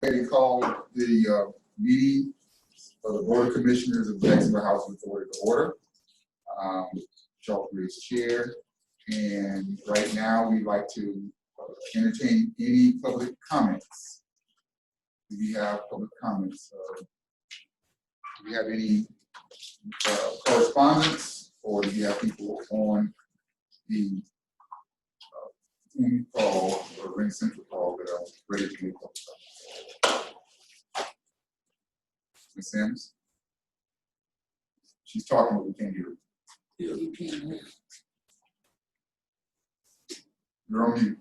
Ready to call the meeting of the Board of Commissioners of Jacksonville Housing Authority to order. Chalkley is chair, and right now we'd like to entertain any public comments. Do we have public comments? Do we have any correspondence, or do we have people on the Zoom call or Ring Central call that are ready to make public comments? Ms. Sims? She's talking, but we can't hear her. Yeah, we can't hear. You're on mute.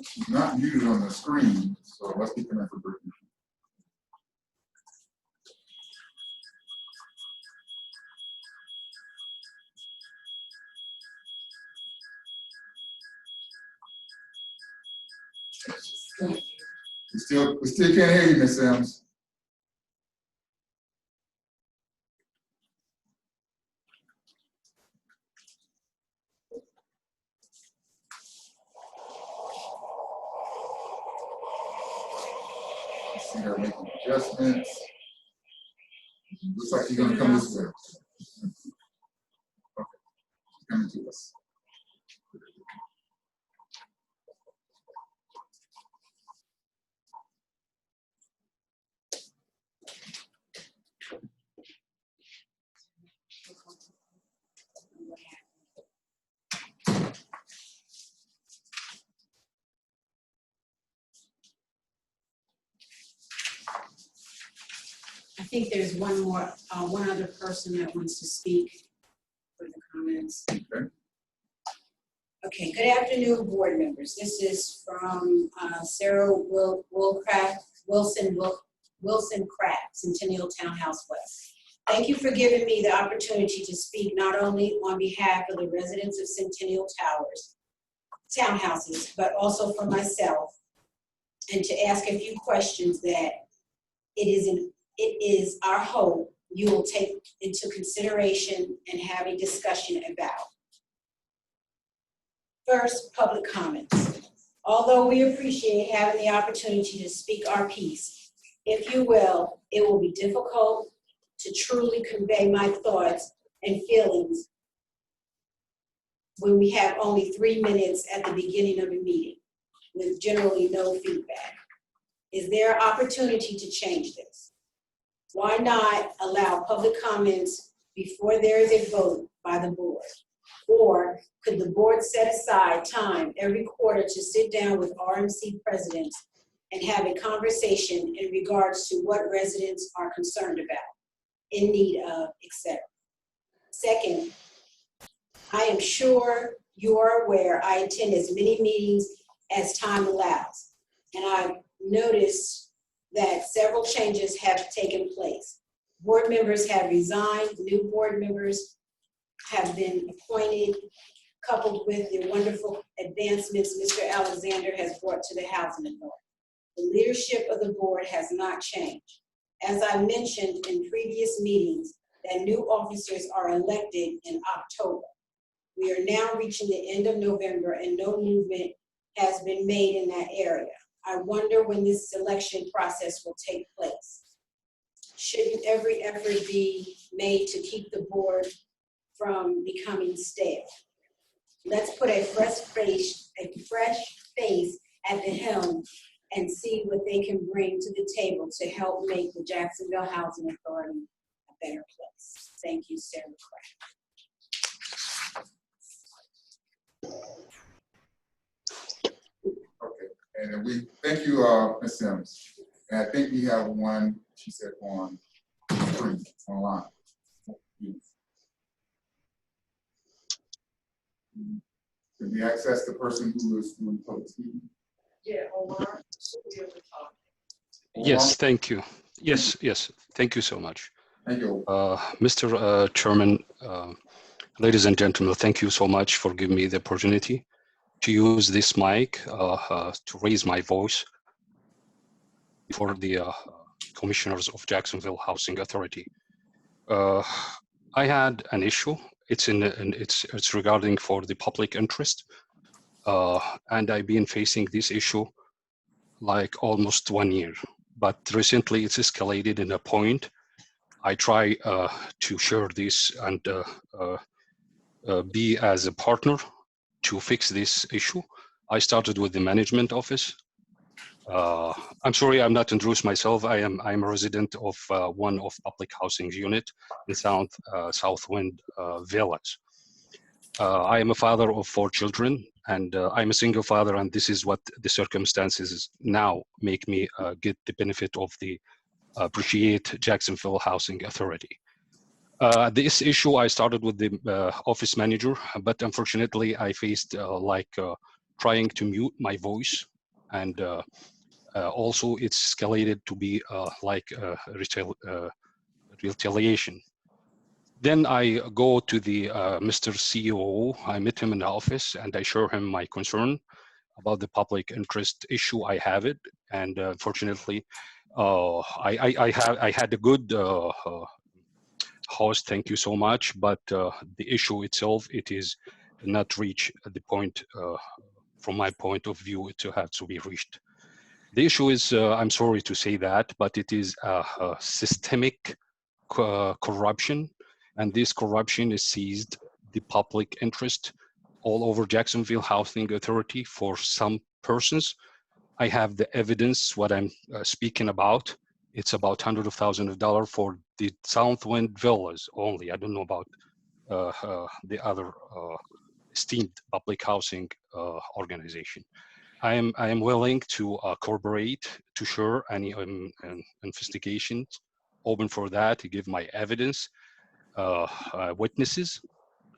She's not muted on the screen, so let's get them in for briefing. We still can't hear you, Ms. Sims. I see her making adjustments. Looks like you're gonna come this way. Okay, she's coming to us. I think there's one other person that wants to speak for the comments. Okay. Okay, good afternoon, board members. This is from Sarah Wilson Craft, Centennial Townhouse West. Thank you for giving me the opportunity to speak not only on behalf of the residents of Centennial Townhouses, but also for myself, and to ask a few questions that it is our hope you will take into consideration and have a discussion about. First, public comments. Although we appreciate having the opportunity to speak our piece, if you will, it will be difficult to truly convey my thoughts and feelings when we have only 3 minutes at the beginning of a meeting with generally no feedback. Is there opportunity to change this? Why not allow public comments before there is a vote by the board? Or could the board set aside time every quarter to sit down with RMC presidents and have a conversation in regards to what residents are concerned about, in need of, etc.? Second, I am sure you are aware I attend as many meetings as time allows, and I've noticed that several changes have taken place. Board members have resigned, new board members have been appointed, coupled with the wonderful advancements Mr. Alexander has brought to the Housing Authority. The leadership of the board has not changed. As I mentioned in previous meetings, that new officers are elected in October. We are now reaching the end of November and no movement has been made in that area. I wonder when this election process will take place. Shouldn't every effort be made to keep the board from becoming stale? Let's put a fresh face at the helm and see what they can bring to the table to help make the Jacksonville Housing Authority a better place. Thank you, Sarah Craft. Okay, and we thank you, Ms. Sims. And I think we have one, she said, on screen, online. Can we access the person who is doing public speaking? Yeah, Omar should be able to talk. Yes, thank you. Yes, thank you so much. Thank you. Mr. Chairman, ladies and gentlemen, thank you so much for giving me the opportunity to use this mic to raise my voice for the commissioners of Jacksonville Housing Authority. I had an issue. It's regarding for the public interest, and I've been facing this issue like almost 1 year. But recently, it's escalated in a point. I try to share this and be as a partner to fix this issue. I started with the management office. I'm sorry, I'm not introduced myself. I'm a resident of one of public housing unit in Southwind Villas. I am a father of 4 children, and I'm a single father, and this is what the circumstances now make me get the benefit of the appreciate Jacksonville Housing Authority. This issue I started with the office manager, but unfortunately I faced trying to mute my voice, and also it's escalated to be retaliation. Then I go to the Mr. CEO. I met him in the office and I show him my concern about the public interest issue. I have it, and unfortunately, I had a good host. Thank you so much, but the issue itself, it is not reach the point. From my point of view, it has to be reached. The issue is, I'm sorry to say that, but it is a systemic corruption, and this corruption is seized the public interest all over Jacksonville Housing Authority for some persons. I have the evidence what I'm speaking about. It's about hundreds of thousands of dollars for the Southwind Villas only. I don't know about the other esteemed public housing organization. I am willing to cooperate to share any investigations open for that, to give my evidence, witnesses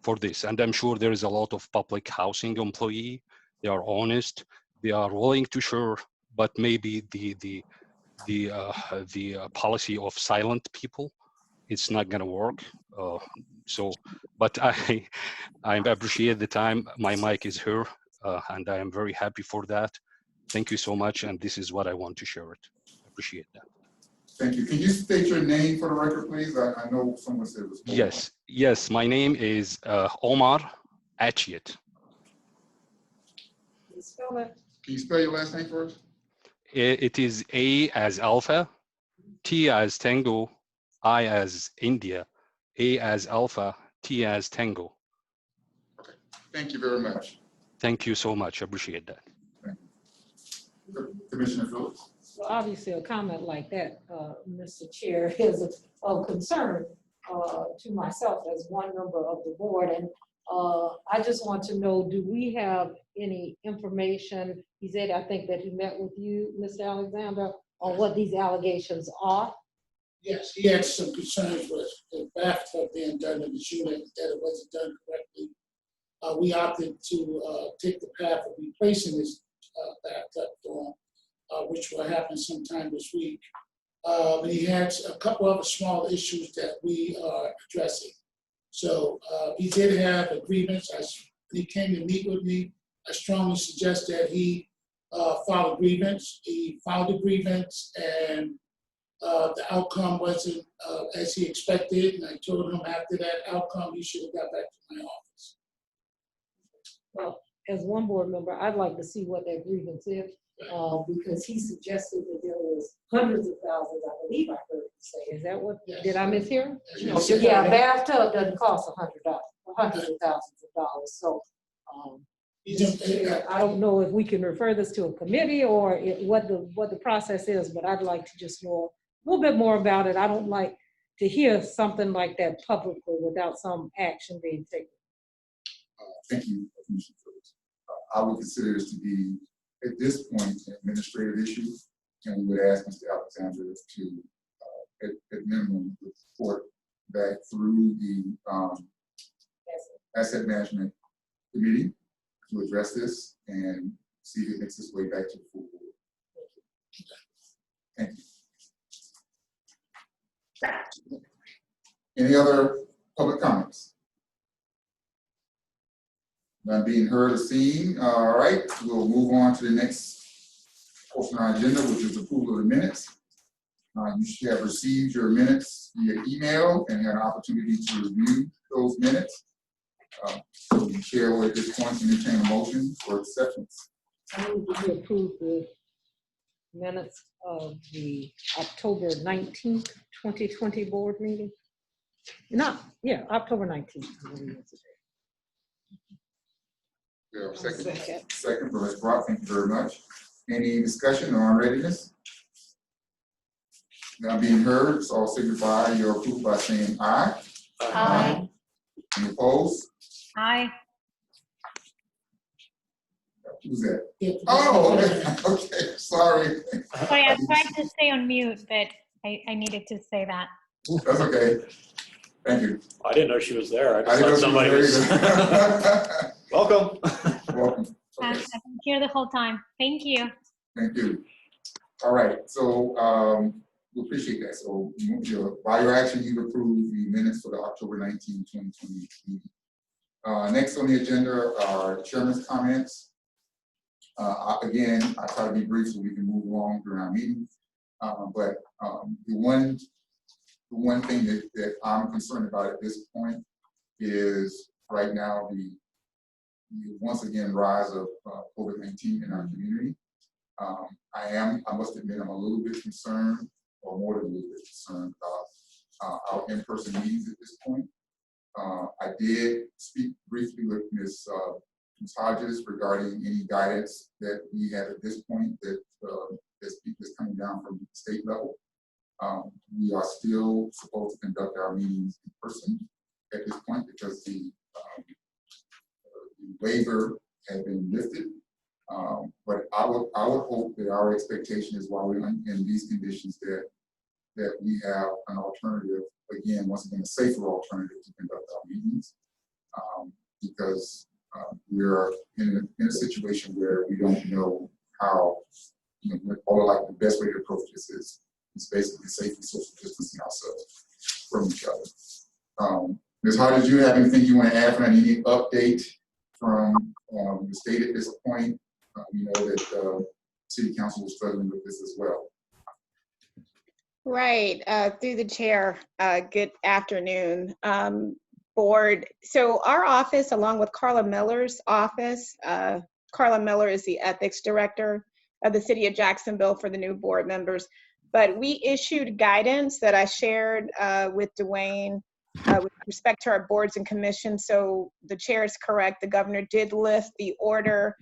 for this. And I'm sure there is a lot of public housing employee. They are honest. They are willing to share, but maybe the policy of silent people, it's not gonna work. But I appreciate the time. My mic is here. And I am very happy for that. Thank you so much, and this is what I want to share it. I appreciate that. Thank you. Can you state your name for the record, please? I know someone said it was Omar. Yes, my name is Omar Achiet. Can you spell that? Can you spell your last name for us? It is A as Alpha, T as Tango, I as India, A as Alpha, T as Tango. Okay, thank you very much. Thank you so much. I appreciate that. Commissioner Phillips. Well, obviously, a comment like that, Mr. Chair, is of concern to myself as one member of the board. And I just want to know, do we have any information? He said, I think that he met with you, Mr. Alexander, on what these allegations are. Yes, he had some concerns with the bathtub being done in the unit, that it wasn't done correctly. We opted to take the path of replacing this bathtub door, which will happen sometime this week. But he had a couple of small issues that we are addressing. So he did have a grievance. He came to meet with me. I strongly suggest that he file a grievance. He filed a grievance, and the outcome wasn't as he expected. And I told him after that outcome, he should have got back to my office. Well, as one board member, I'd like to see what that grievance is, because he suggested that there was hundreds of thousands, I believe I heard him say. Is that what, Yes. did I mishear? Yes. Yeah, a bathtub doesn't cost $100, hundreds of thousands of dollars. So I don't know if we can refer this to a committee or what the process is, but I'd like to just know a little bit more about it. I don't like to hear something like that publicly without some action being taken. Thank you, Commissioner Phillips. I would consider this to be, at this point, an administrative issue, and we would ask Mr. Alexander to, at minimum, report back through the Asset Management Committee to address this and see if it makes its way back to the full board. Thank you. Any other public comments? None being heard or seen. All right, we'll move on to the next portion of our agenda, which is approval of the minutes. You should have received your minutes via email and had an opportunity to review those minutes. So the chair will at this point entertain a motion for acceptance. I move that we approve the minutes of the October 19th, 2020 board meeting. October 19th. Yeah, second for Ms. Brock, thank you very much. Any discussion on readiness? Now being heard, so I'll signify your approval by saying aye. Aye. Any opposed? Aye. Who's that? Oh, okay, sorry. Sorry, I tried to stay on mute, but I needed to say that. That's okay. Thank you. I didn't know she was there. I I just didn't know thought somebody was. she was there. Welcome. Welcome. I've Okay. been here the whole time. Thank you. Thank you. All right, so we appreciate that. So by your action, you've approved the minutes for the October 19, 2020 meeting. Next on the agenda are chairman's comments. Again, I try to be brief so we can move along during our meeting. But the one thing that I'm concerned about at this point is right now the once again rise of COVID-19 in our community. I must admit, I'm a little bit concerned, or more than a little bit concerned about our in-person meetings at this point. I did speak briefly with Ms. Hodges regarding any guidance that we have at this point that is coming down from the state level. We are still supposed to conduct our meetings in person at this point because the waiver had been lifted. But I would hope that our expectation is while we're in these conditions that we have an alternative, again, once again, a safer alternative to conduct our meetings, because we're in a situation where we don't know how, or like the best way to approach this is basically safely social distancing ourselves from each other. Ms. Hodges, do you have anything you want to add from any update from the state at this point? We know that City Council was struggling with this as well. Right, through the chair, good afternoon, board. So our office, along with Carla Miller's office, Carla Miller is the ethics director of the City of Jacksonville for the new board members. But we issued guidance that I shared with Dwayne with respect to our boards and commissions. So the chair is correct. The governor did lift the order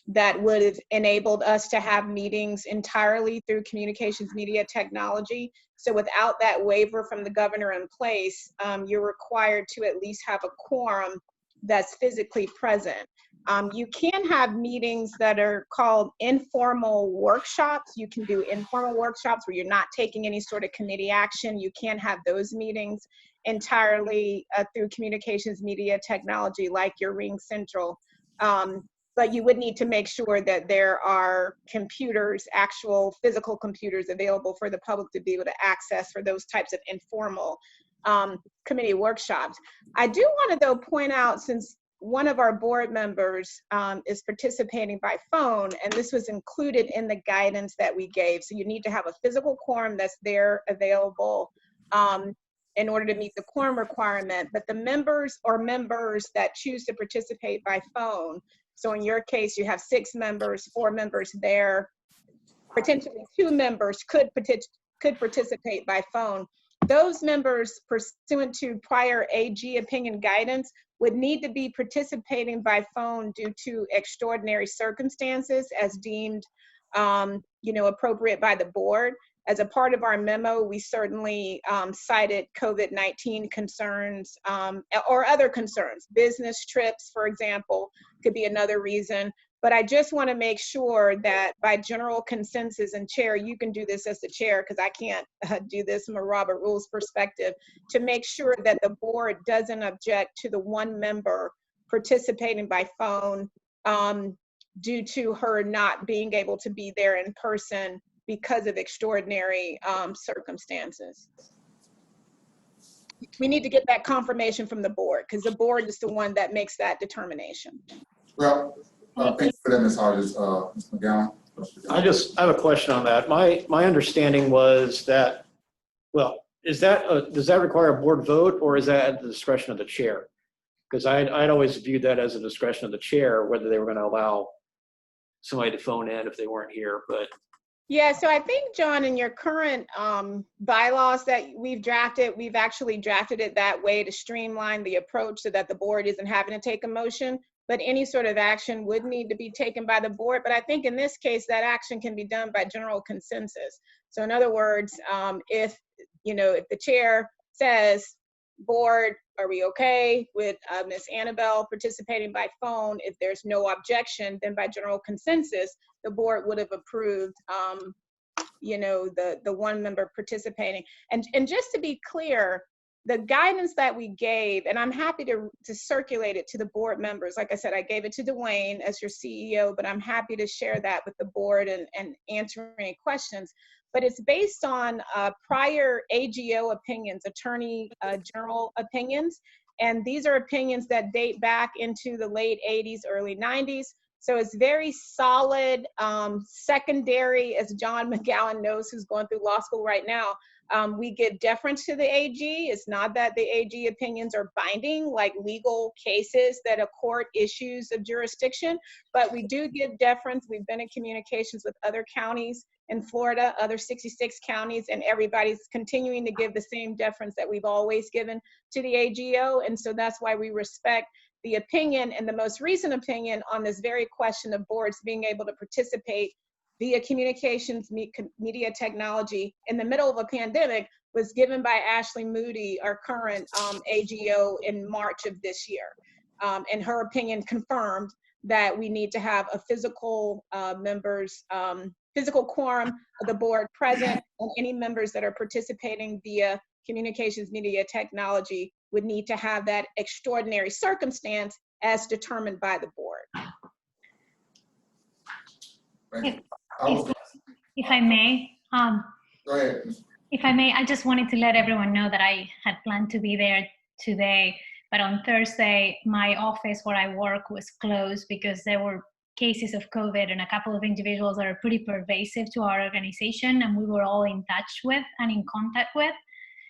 that would have enabled us to have meetings entirely through communications media technology. So without that waiver from the governor in place, you're required to at least have a quorum that's physically present. You can have meetings that are called informal workshops. You can do informal workshops where you're not taking any sort of committee action. You can have those meetings entirely through communications media technology like your Ring Central. But you would need to make sure that there are computers, actual physical computers available for the public to be able to access for those types of informal committee workshops. I do want to though point out, since one of our board members is participating by phone, and this was included in the guidance that we gave. So you need to have a physical quorum that's there available in order to meet the quorum requirement. But the members that choose to participate by phone, so in your case, you have 6 members, 4 members there, potentially 2 members could participate by phone. Those members, pursuant to prior AG opinion guidance, would need to be participating by phone due to extraordinary circumstances as deemed appropriate by the board. As a part of our memo, we certainly cited COVID-19 concerns or other concerns. Business trips, for example, could be another reason. But I just want to make sure that by general consensus, and chair, you can do this as the chair because I can't do this from a Robert Rules perspective, to make sure that the board doesn't object to the 1 member participating by phone due to her not being able to be there in person because of extraordinary circumstances. We need to get that confirmation from the board because the board is the one that makes that determination. Well, thanks for that, Ms. Hodges. Ms. McGowan. I have a question on that. My understanding was that, well, does that require a board vote, or is that at the discretion of the chair? Because I'd always viewed that as a discretion of the chair, whether they were going to allow somebody to phone in if they weren't here, but. Yeah, so I think, John, in your current bylaws that we've actually drafted it that way to streamline the approach so that the board isn't having to take a motion, but any sort of action would need to be taken by the board. But I think in this case, that action can be done by general consensus. So in other words, if the chair says, board, are we okay with Ms. Annabelle participating by phone? If there's no objection, then by general consensus, the board would have approved, the one member participating. And just to be clear, the guidance that we gave, and I'm happy to circulate it to the board members. Like I said, I gave it to Dwayne as your CEO, but I'm happy to share that with the board and answer any questions. But it's based on prior AGO opinions, attorney general opinions. And these are opinions that date back into the late 80s, early 90s. So it's very solid, secondary, as John McGowan knows, who's going through law school right now. We give deference to the AG. It's not that the AG opinions are binding, like legal cases that a court issues of jurisdiction, but we do give deference. We've been in communications with other counties in Florida, other 66 counties, and everybody's continuing to give the same deference that we've always given to the AGO. And so that's why we respect the opinion, and the most recent opinion on this very question of boards being able to participate via communications media technology in the middle of a pandemic was given by Ashley Moody, our current AGO, in March of this year. And her opinion confirmed that we need to have a physical physical quorum of the board present, and any members that are participating via communications media technology would need to have that extraordinary circumstance as determined by the board. If I may, Go ahead. if I may, I just wanted to let everyone know that I had planned to be there today, but on Thursday, my office where I work was closed because there were cases of COVID and a couple of individuals that are pretty pervasive to our organization, and we were all in touch with and in contact with.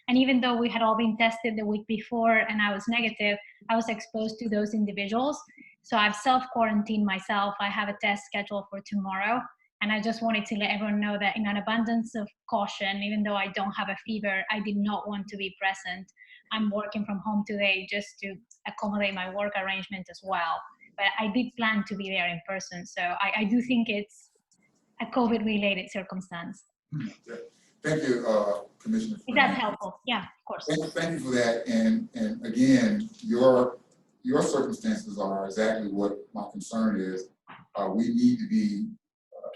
And even though we had all been tested the week before and I was negative, I was exposed to those individuals. So I've self-quarantined myself. I have a test scheduled for tomorrow. And I just wanted to let everyone know that in an abundance of caution, even though I don't have a fever, I did not want to be present. I'm working from home today just to accommodate my work arrangement as well. But I did plan to be there in person. So I do think it's a COVID-related circumstance. Thank you, Commissioner. Is that helpful? Yeah, of course. Thank you for that. And again, your circumstances are exactly what my concern is. We need to be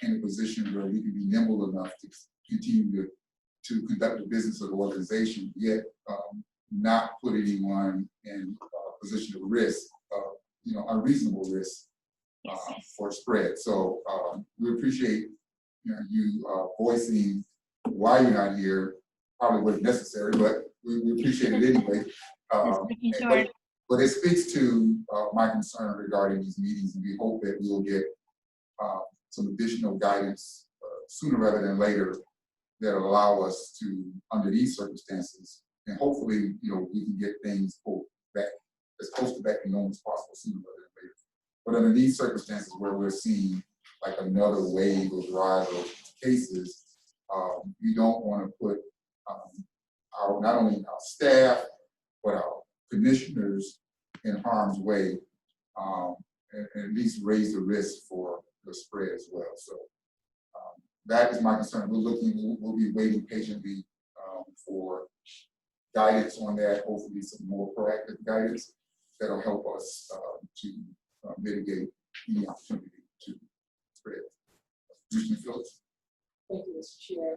in a position where we can be nimble enough to continue to conduct the business of the organization, yet not put anyone in a position of risk, unreasonable risk for spread. So we appreciate you voicing why you're not here. Probably wasn't necessary, but we appreciate it anyway. But it speaks to my concern regarding these meetings, and we hope that we'll get some additional guidance sooner rather than later that will allow us to, under these circumstances, and hopefully, we can get things back as close to back to normal as possible sooner rather than later. But under these circumstances where we're seeing like another wave of rise of cases, we don't want to put not only our staff, but our commissioners in harm's way, and at least raise the risk for the spread as well. So that is my concern. We'll be waiting patiently for guidance on that, hopefully some more proactive guidance that'll help us to mitigate any opportunity to spread. Commissioner Phillips. Thank you, Mr. Chair.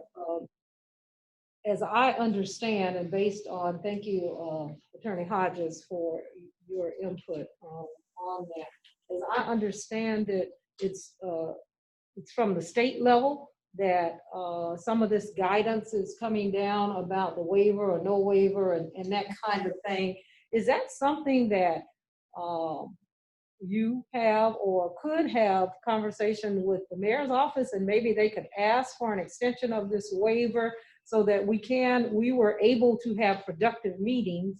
As I understand, and based on, thank you, Attorney Hodges, for your input on that. As I understand it, it's from the state level that some of this guidance is coming down about the waiver or no waiver and that kind of thing. Is that something that you have or could have conversation with the mayor's office, and maybe they could ask for an extension of this waiver so that we were able to have productive meetings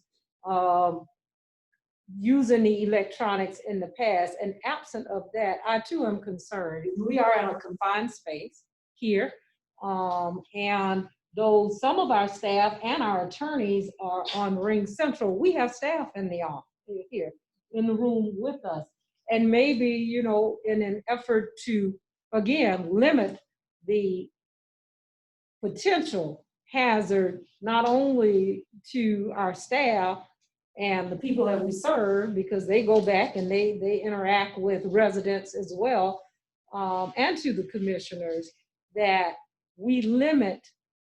using the electronics in the past. And absent of that, I too am concerned. We are in a confined space here. And though some of our staff and our attorneys are on Ring Central, we have staff in the office here in the room with us. And maybe, you know, in an effort to, again, limit the potential hazard, not only to our staff and the people that we serve, because they go back and they interact with residents as well, and to the commissioners, that we limit,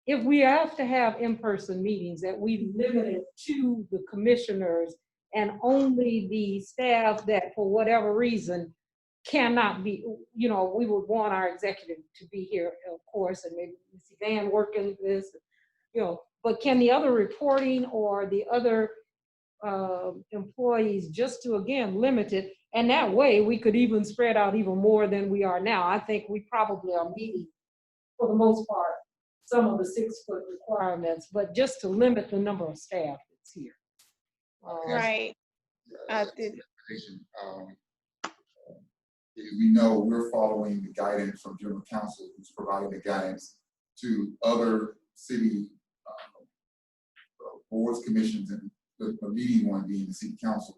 if we have to have in-person meetings, that we limit it to the commissioners and only the staff that for whatever reason cannot be, you know, we would want our executive to be here, of course, and maybe Ms. Van working this, you know, but can the other reporting or the other employees just to, again, limit it, and that way we could even spread out even more than we are now. I think we probably are meeting, for the most part, some of the 6-foot requirements, but just to limit the number of staff that's here. Right. We know we're following the guidance from General Counsel, who's providing the guidance to other city boards, commissions, and the leading one being the City Council.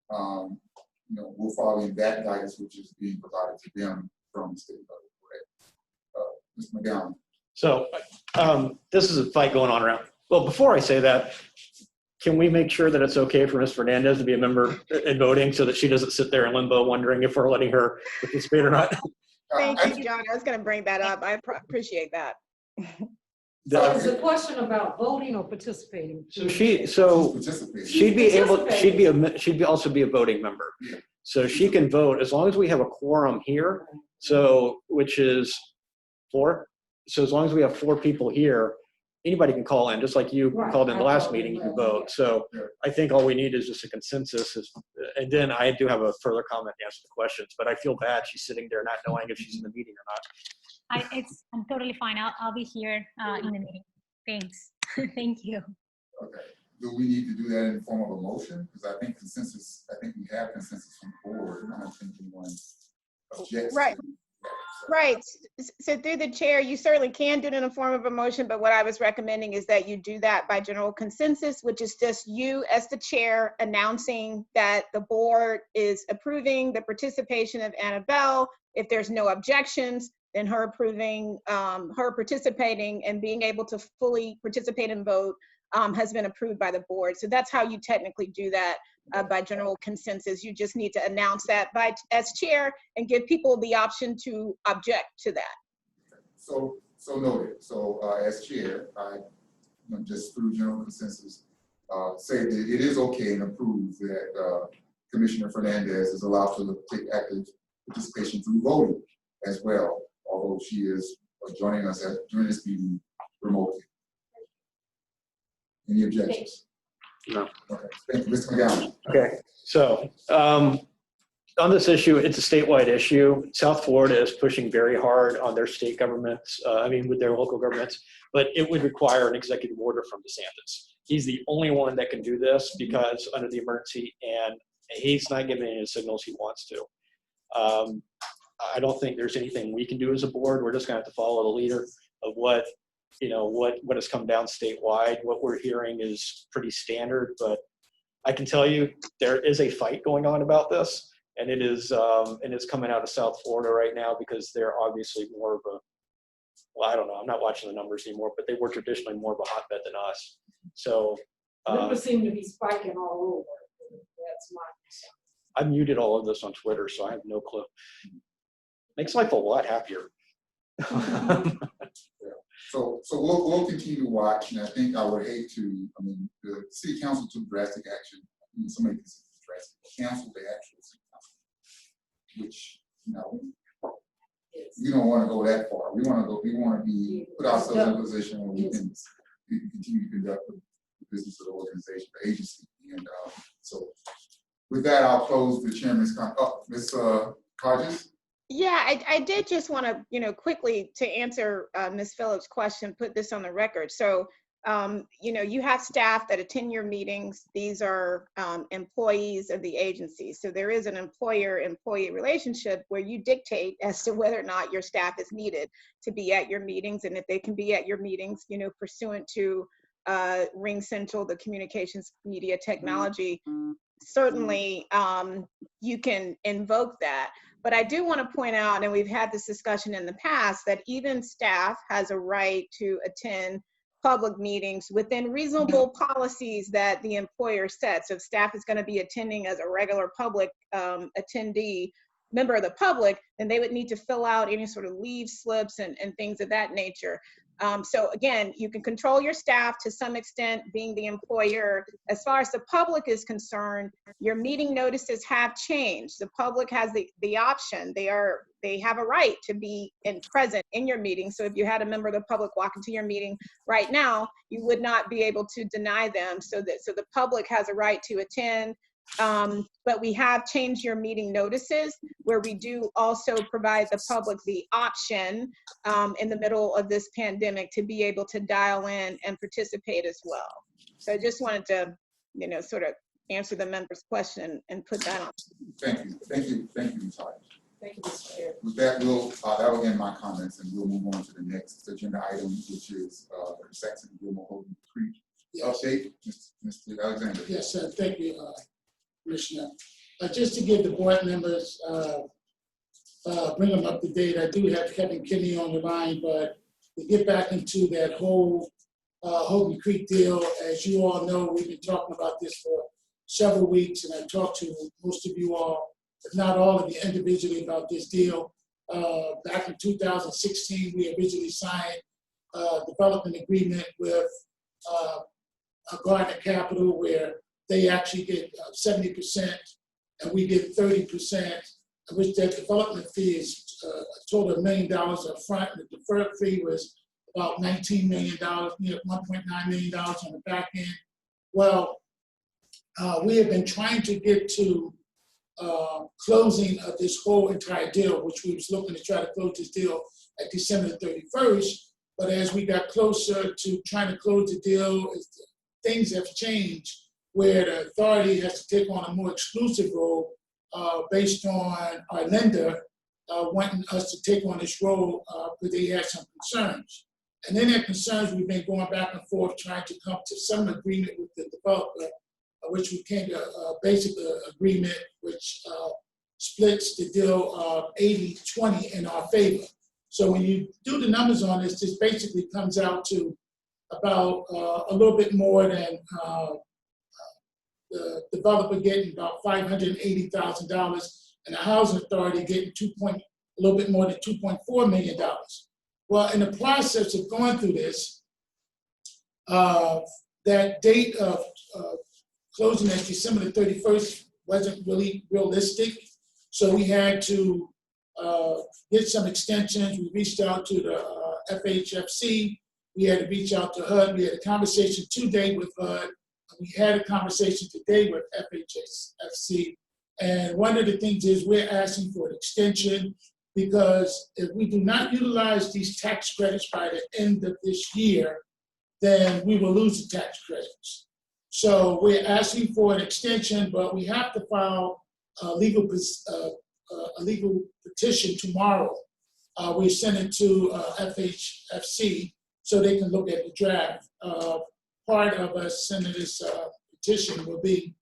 You know, we're following that guidance, which is being provided to them from the state level. Mr. McGowan. So this is a fight going on around. Well, before I say that, can we make sure that it's okay for Ms. Fernandez to be a member in voting so that she doesn't sit there in limbo wondering if we're letting her participate or not? Thank you, John. I was going to bring that up. I appreciate that. So it's a question about voting or participating? So she'd be also be a voting member. Yeah. So she can vote as long as we have a quorum here. So which is 4. So as long as we have 4 people here, anybody can call in, just like you called in the last meeting, you can vote. So I think all we need is just a consensus. And then I do have a further comment to answer the questions, but I feel bad she's sitting there not knowing if she's in the meeting or not. I'm totally fine. I'll be here in the meeting. Thanks. Thank you. Okay. Do we need to do that in the form of a motion? Because I think we have consensus from the board. I don't think anyone objects. Right. Right. So through the chair, you certainly can do it in the form of a motion, but what I was recommending is that you do that by general consensus, which is just you as the chair announcing that the board is approving the participation of Annabelle. If there's no objections, then her approving, her participating and being able to fully participate and vote has been approved by the board. So that's how you technically do that. By general consensus. You just need to announce that as chair and give people the option to object to that. So noted. So as chair, I just through general consensus say that it is okay and approve that Commissioner Fernandez is allowed to take active participation through voting as well, although she is joining us during this meeting remotely. Any objections? No. Okay. Thank you, Mr. McGowan. Okay, so on this issue, it's a statewide issue. South Florida is pushing very hard on their state governments, with their local governments, but it would require an executive order from DeSantis. He's the only one that can do this because under the emergency, and he's not giving any signals he wants to. I don't think there's anything we can do as a board. We're just gonna have to follow the leader of what has come down statewide. What we're hearing is pretty standard, but I can tell you there is a fight going on about this, and it is and it's coming out of South Florida right now because they're obviously more of a, well, I don't know, I'm not watching the numbers anymore, but they were traditionally more of a hotbed than us. So numbers seem to be spiking all over. That's my concern. I muted all of this on Twitter, so I have no clue. Makes life a lot happier. So we'll continue to watch, and I think I would hate to, the city council took drastic action. Somebody considered drastic, canceled the actual city council, which, we don't want to go that far. We want to put ourselves in a position where we can continue to conduct the business of the organization, the agency. And so With that, I'll close the chairman's Ms. Hodges? Yeah, I did just want to, quickly to answer Ms. Phillips' question, put this on the record. So, you have staff that attend your meetings. These are employees of the agency. So there is an employer-employee relationship where you dictate as to whether or not your staff is needed to be at your meetings. And if they can be at your meetings, pursuant to Ring Central, the communications media technology, certainly you can invoke that. But I do want to point out, and we've had this discussion in the past, that even staff has a right to attend public meetings within reasonable policies that the employer sets. If staff is going to be attending as a regular public attendee, member of the public, then they would need to fill out any sort of leave slips and things of that nature. So again, you can control your staff to some extent, being the employer. As far as the public is concerned, your meeting notices have changed. The public has the option. They have a right to be present in your meeting. So if you had a member of the public walk into your meeting right now, you would not be able to deny them. So the public has a right to attend. But we have changed your meeting notices, where we do also provide the public the option in the middle of this pandemic to be able to dial in and participate as well. So I just wanted to, sort of answer the member's question and put that on. Thank you, Ms. Hodges. Thank you, Mr. Chair. With that, that will end my comments, and we'll move on to the next agenda item, which is the Saxon Gilmore Creek update. Mr. Alexander. Yes, sir. Thank you, Commissioner. Just to give the board members, bring them up to date, I do have Kevin Kinney on the line, but to get back into that whole Hogan Creek deal, as you all know, we've been talking about this for several weeks, and I've talked to most of you all, if not all of you individually, about this deal. Back in 2016, we originally signed a development agreement with Gardner Capital, where they actually get 70% and we get 30%, which their development fee is a total of $1 million up front, and the deferred fee was about $19 million, $1.9 million on the back end. Well, we have been trying to get to closing of this whole entire deal, which we was looking to try to close this deal at December 31st. But as we got closer to trying to close the deal, things have changed, where the authority has to take on a more exclusive role based on our lender wanting us to take on this role because they had some concerns. And then their concerns, we've been going back and forth trying to come to some agreement with the developer, which we came to a basic agreement which splits the deal 80-20 in our favor. So when you do the numbers on this, this basically comes out to about a little bit more than the developer getting about $580,000 and the housing authority getting a little bit more than $2.4 million. Well, in the process of going through this, that date of closing at December the 31st wasn't really realistic. So we had to get some extensions. We reached out to the FHFC. We had to reach out to HUD. We had a conversation today with HUD. We had a conversation today with FHFC. And one of the things is we're asking for an extension, because if we do not utilize these tax credits by the end of this year, then we will lose the tax credits. So we're asking for an extension, but we have to file a legal petition tomorrow. We send it to FHFC so they can look at the draft. Part of us sending this petition will be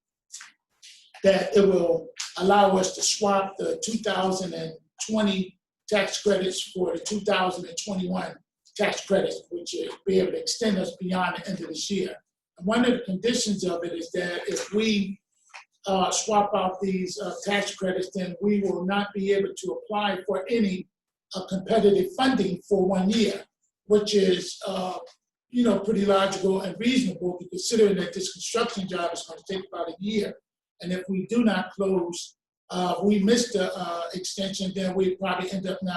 that it will allow us to swap the 2020 tax credits for the 2021 tax credits, which will be able to extend us beyond the end of this year. And one of the conditions of it is that if we swap out these tax credits, then we will not be able to apply for any competitive funding for 1 year, which is pretty logical and reasonable, considering that this construction job is going to take about a year. And if we do not close, we miss the extension, then we probably end up on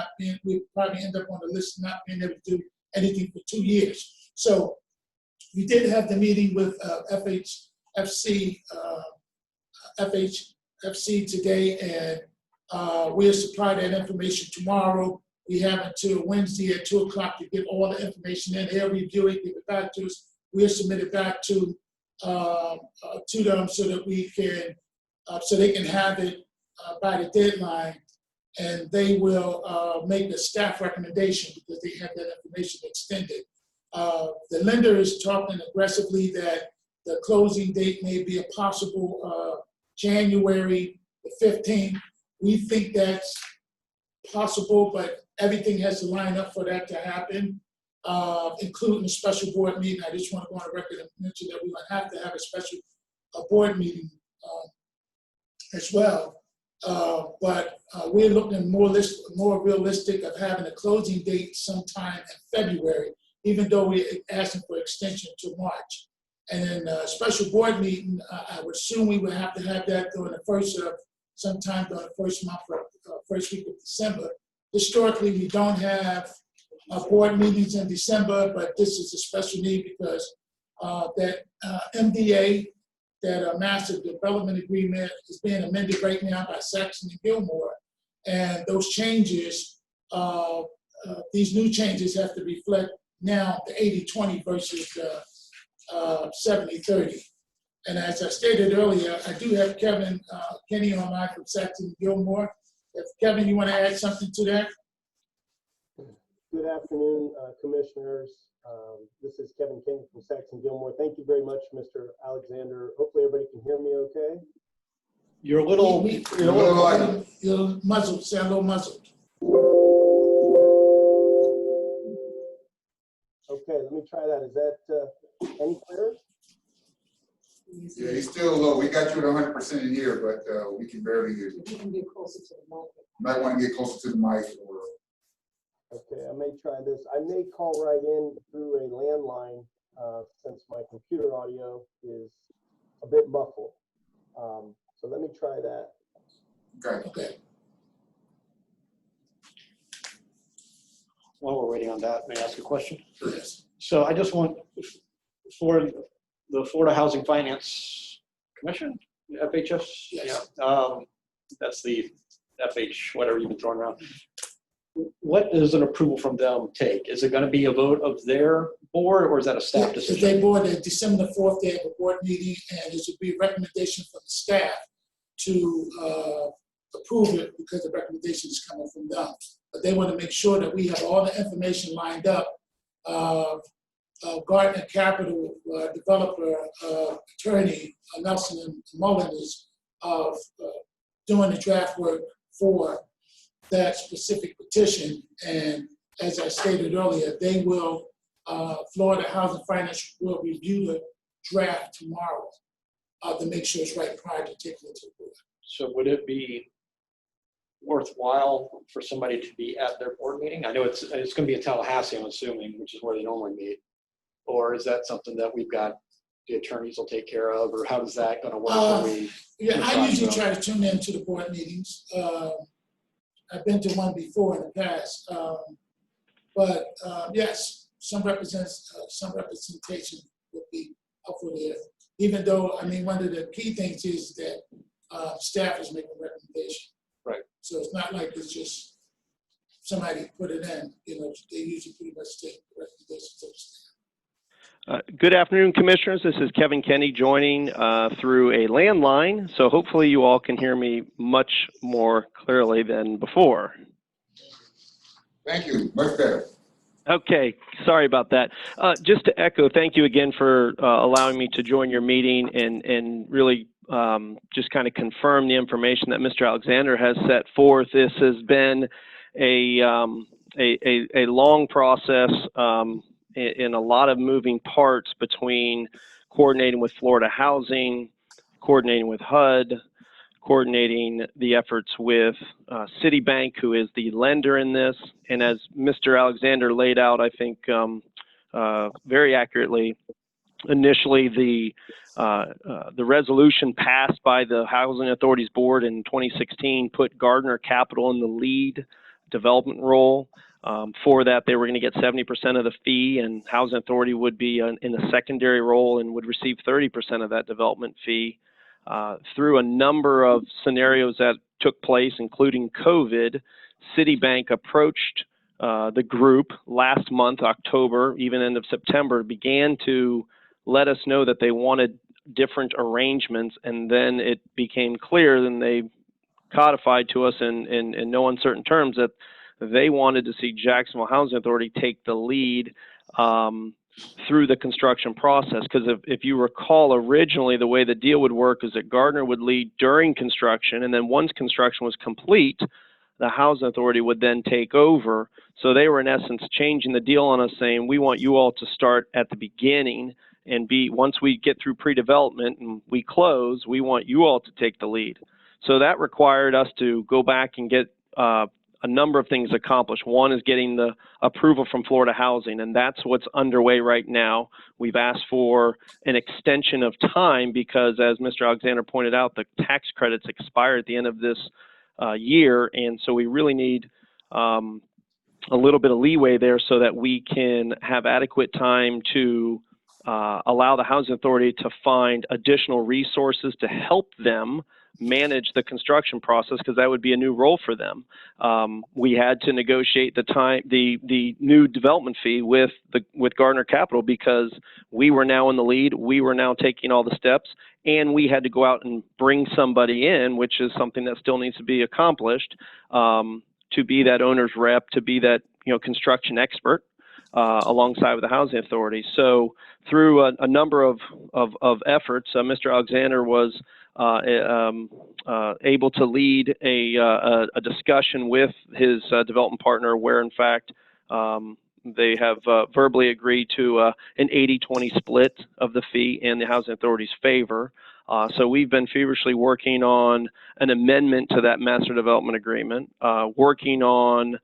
the list not being able to do anything for 2 years. So we did have the meeting with FHFC, FC today, and we'll supply that information tomorrow. We have until Wednesday at 2 o'clock to get all the information in. They'll review it, give it back to us. We'll submit it back to them so that we can, so they can have it by the deadline, and they will make a staff recommendation because they have that information extended. The lender is talking aggressively that the closing date may be a possible January the 15th. We think that's possible, but everything has to line up for that to happen, including a special board meeting. I just want to go on the record and mention that we're going to have a special board meeting as well. But we're looking more realistic of having a closing date sometime in February, even though we're asking for extension to March. And then a special board meeting, I would assume we would have to have that during the sometime during the first month or first week of December. Historically, we don't have board meetings in December, but this is a special need because that MDA, that Master Development Agreement, is being amended right now by Saxon and Gilmore. And those changes, these new changes have to reflect now the 80-20 versus 70-30. And as I stated earlier, I do have Kevin Kenny online from Saxon and Gilmore. If Kevin, you want to add something to that? Good afternoon, commissioners. This is Kevin Kenny from Saxon Gilmore. Thank you very much, Mr. Alexander. Hopefully everybody can hear me okay. You're a little, You're muzzled, sound a little muzzled. Okay, let me try that. Is that any clearer? Yeah, he's still low. We got you at 100% in here, but we can barely hear you. You can get closer to the mic. Might want to get closer to the mic or. Okay, I may try this. I may call right in through a landline since my computer audio is a bit muffled. So let me try that. Okay. while we're waiting on that, may I ask a question? Yes. So I just want, for the Florida Housing Finance Commission, FHS? Yes. Yeah. That's the FH, whatever you've been throwing around. What does an approval from them take? Is it going to be a vote of their board, or is that a staff decision? If they board, December the 4th, they have a board meeting, and it should be a recommendation from the staff to approve it because the recommendation is coming from them. But they want to make sure that we have all the information lined up. Gardner Capital developer attorney Nelson and Mullen is doing the draft work for that specific petition. And as I stated earlier, they will, Florida Housing Finance will review the draft tomorrow to make sure it's right prior to taking it to the board. So would it be worthwhile for somebody to be at their board meeting? I know it's going to be in Tallahassee, I'm assuming, which is where they normally meet. Or is that something that we've got, the attorneys will take care of, or how is that going to work? Yeah, I usually try to tune in to the board meetings. I've been to one before in the past, but yes, some representation would be helpful there. Even though, I mean, one of the key things is that staff is making a recommendation. Right. So it's not like it's just somebody put it in. You know, they usually pretty much take the recommendations of the staff. Good afternoon, Commissioners. This is Kevin Kenny joining through a landline, so hopefully you all can hear me much more clearly than before. Thank you. Much better. Okay, sorry about that. Just to echo, thank you again for allowing me to join your meeting and really just kind of confirm the information that Mr. Alexander has set forth. This has been a long process in a lot of moving parts between coordinating with Florida Housing, coordinating with HUD, coordinating the efforts with Citibank, who is the lender in this. And as Mr. Alexander laid out, I think very accurately, initially the resolution passed by the Housing Authorities Board in 2016 put Gardner Capital in the lead development role. For that, they were going to get 70% of the fee, and Housing Authority would be in the secondary role and would receive 30% of that development fee. through a number of scenarios that took place, including COVID, Citibank approached the group last month, October, even end of September, began to let us know that they wanted different arrangements, and then it became clear, and they codified to us in no uncertain terms that they wanted to see Jacksonville Housing Authority take the lead through the construction process. Because if you recall, originally the way the deal would work is that Gardner would lead during construction, and then once construction was complete, the Housing Authority would then take over. So they were in essence changing the deal on us, saying, we want you all to start at the beginning and once we get through pre-development and we close, we want you all to take the lead. So that required us to go back and get a number of things accomplished. One is getting the approval from Florida Housing, and that's what's underway right now. We've asked for an extension of time because, as Mr. Alexander pointed out, the tax credits expire at the end of this year, and so we really need a little bit of leeway there so that we can have adequate time to allow the Housing Authority to find additional resources to help them manage the construction process, because that would be a new role for them. We had to negotiate the new development fee with Gardner Capital because we were now in the lead, we were now taking all the steps, and we had to go out and bring somebody in, which is something that still needs to be accomplished, to be that owner's rep, to be that construction expert alongside with the Housing Authority. So through a number of efforts, Mr. Alexander was able to lead a discussion with his development partner where, in fact, they have verbally agreed to an 80-20 split of the fee in the Housing Authority's favor. So we've been feverishly working on an amendment to that master development agreement, working on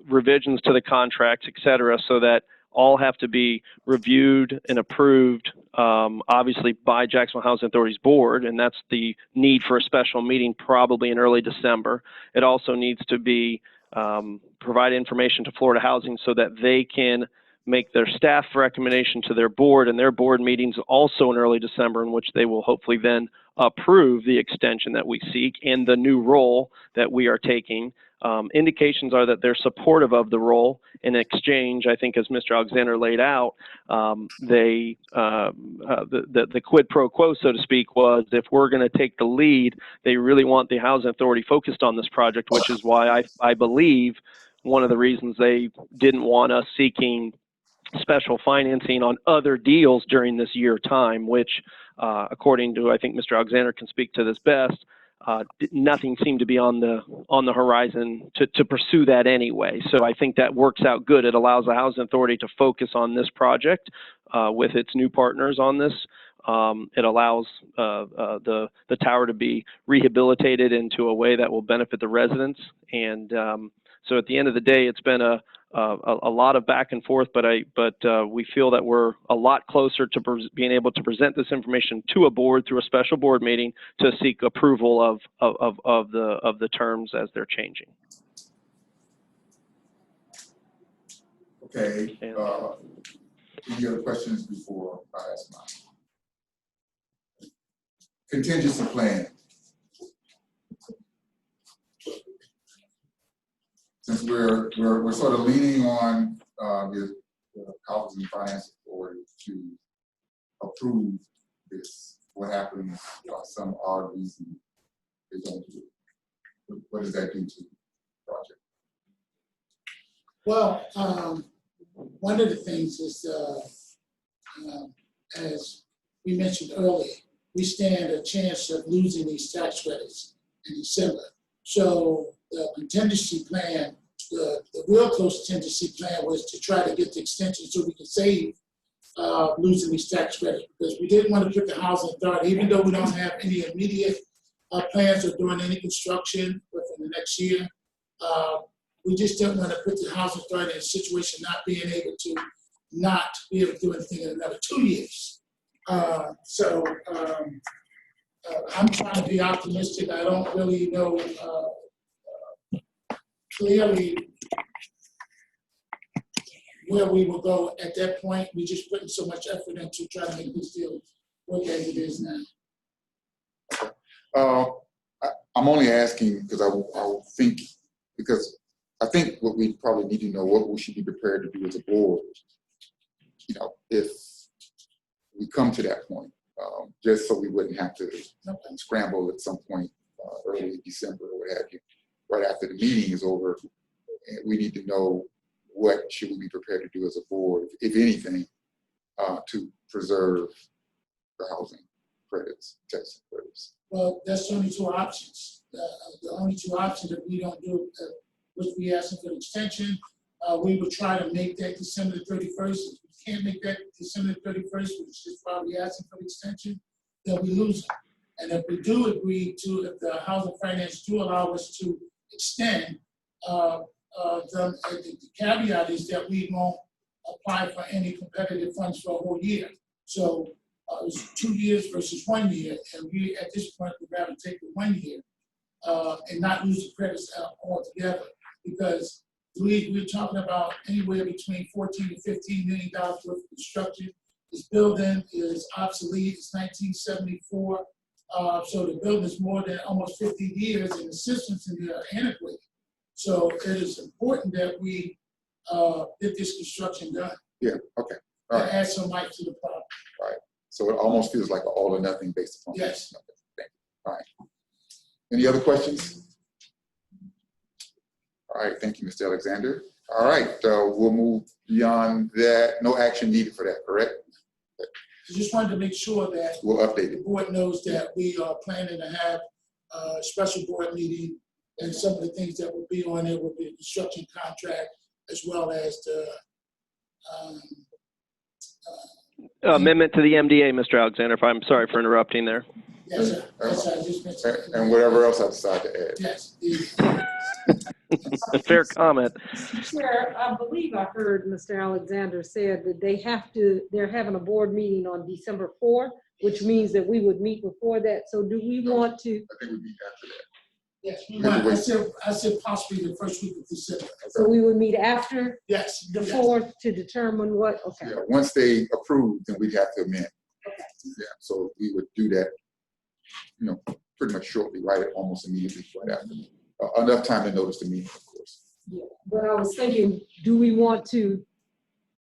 revisions to the contracts, et cetera, so that all have to be reviewed and approved, obviously, by Jacksonville Housing Authority's board, and that's the need for a special meeting probably in early December. It also needs to be provide information to Florida Housing so that they can make their staff recommendation to their board, and their board meetings also in early December, in which they will hopefully then approve the extension that we seek and the new role that we are taking. Indications are that they're supportive of the role. In exchange, I think, as Mr. Alexander laid out, the quid pro quo, so to speak, was if we're going to take the lead, they really want the Housing Authority focused on this project, which is why I believe one of the reasons they didn't want us seeking special financing on other deals during this year time, which, according to, I think Mr. Alexander can speak to this best, nothing seemed to be on the horizon to pursue that anyway. So I think that works out good. It allows the Housing Authority to focus on this project with its new partners on this. It allows the tower to be rehabilitated into a way that will benefit the residents. And so at the end of the day, it's been a lot of back and forth, but we feel that we're a lot closer to being able to present this information to a board through a special board meeting to seek approval of the terms as they're changing. Okay. Any other questions before I ask mine? Contingency plan. Since we're sort of leaning on the Housing and Finance Authority to approve this, what happens some odd reason they don't do it? What does that do to the project? Well, one of the things is, as we mentioned earlier, we stand a chance of losing these tax credits in December. So the contingency plan, the real close contingency plan was to try to get the extension so we could save losing these tax credits, because we didn't want to put the Housing Authority, even though we don't have any immediate plans of doing any construction within the next year, we just didn't want to put the Housing Authority in a situation not be able to do anything in another 2 years. So I'm trying to be optimistic. I don't really know clearly where we will go at that point. We just putting so much effort into trying to make this deal work as it is now. I'm only asking because I think, because I think what we probably need to know what we should be prepared to do as a board, you know, if we come to that point, just so we wouldn't have to scramble at some point early December or what have you, right after the meeting is over. We need to know what should we be prepared to do as a board, if anything, to preserve the housing credits, tax credits. Well, that's only two options. The only two options that we don't do, which we asking for the extension, we would try to make that December 31st. If we can't make that December 31st, which is why we asking for the extension, then we lose it. And if we do agree to, if the housing finance do allow us to extend, the caveat is that we won't apply for any competitive funds for a whole year. So it's 2 years versus 1 year, and we at this point would rather take the 1 year and not lose the credits altogether, because we're talking about anywhere between $14 to $15 million worth of construction. This building is obsolete. It's 1974, so the building is more than almost 50 years, and the systems in there are antiquated. So it is important that we get this construction done. Yeah. Okay. All right. Add some life to the problem. All right. So it almost feels like an all or nothing based upon Yes. this. Okay. Thank you. All right. Any other questions? All right. Thank you, Mr. Alexander. All right. We'll move beyond that. No action needed for that, correct? I just wanted to make sure that We'll update the it. board knows that we are planning to have a special board meeting, and some of the things that will be on it will be a construction contract, as well as the Amendment to the MDA, Mr. Alexander, I'm sorry for interrupting there. yes, sir. Yes, sir. I just mentioned. And whatever else I decide to add. Yes. Fair comment. Chair, I believe I heard Mr. Alexander said that they're having a board meeting on December 4th, which means that we would meet before that. So do we want to? I think we'd be after that. Yes, we want, I said possibly the first week of December. So we would meet after Yes. the 4th to determine what, okay. Yeah, once they approve, then we'd have to amend. Okay. Yeah, so we would do that, you know, pretty much shortly, right, almost immediately right after. Enough time to notice the meeting, of course. Yeah, but I was thinking, do we want to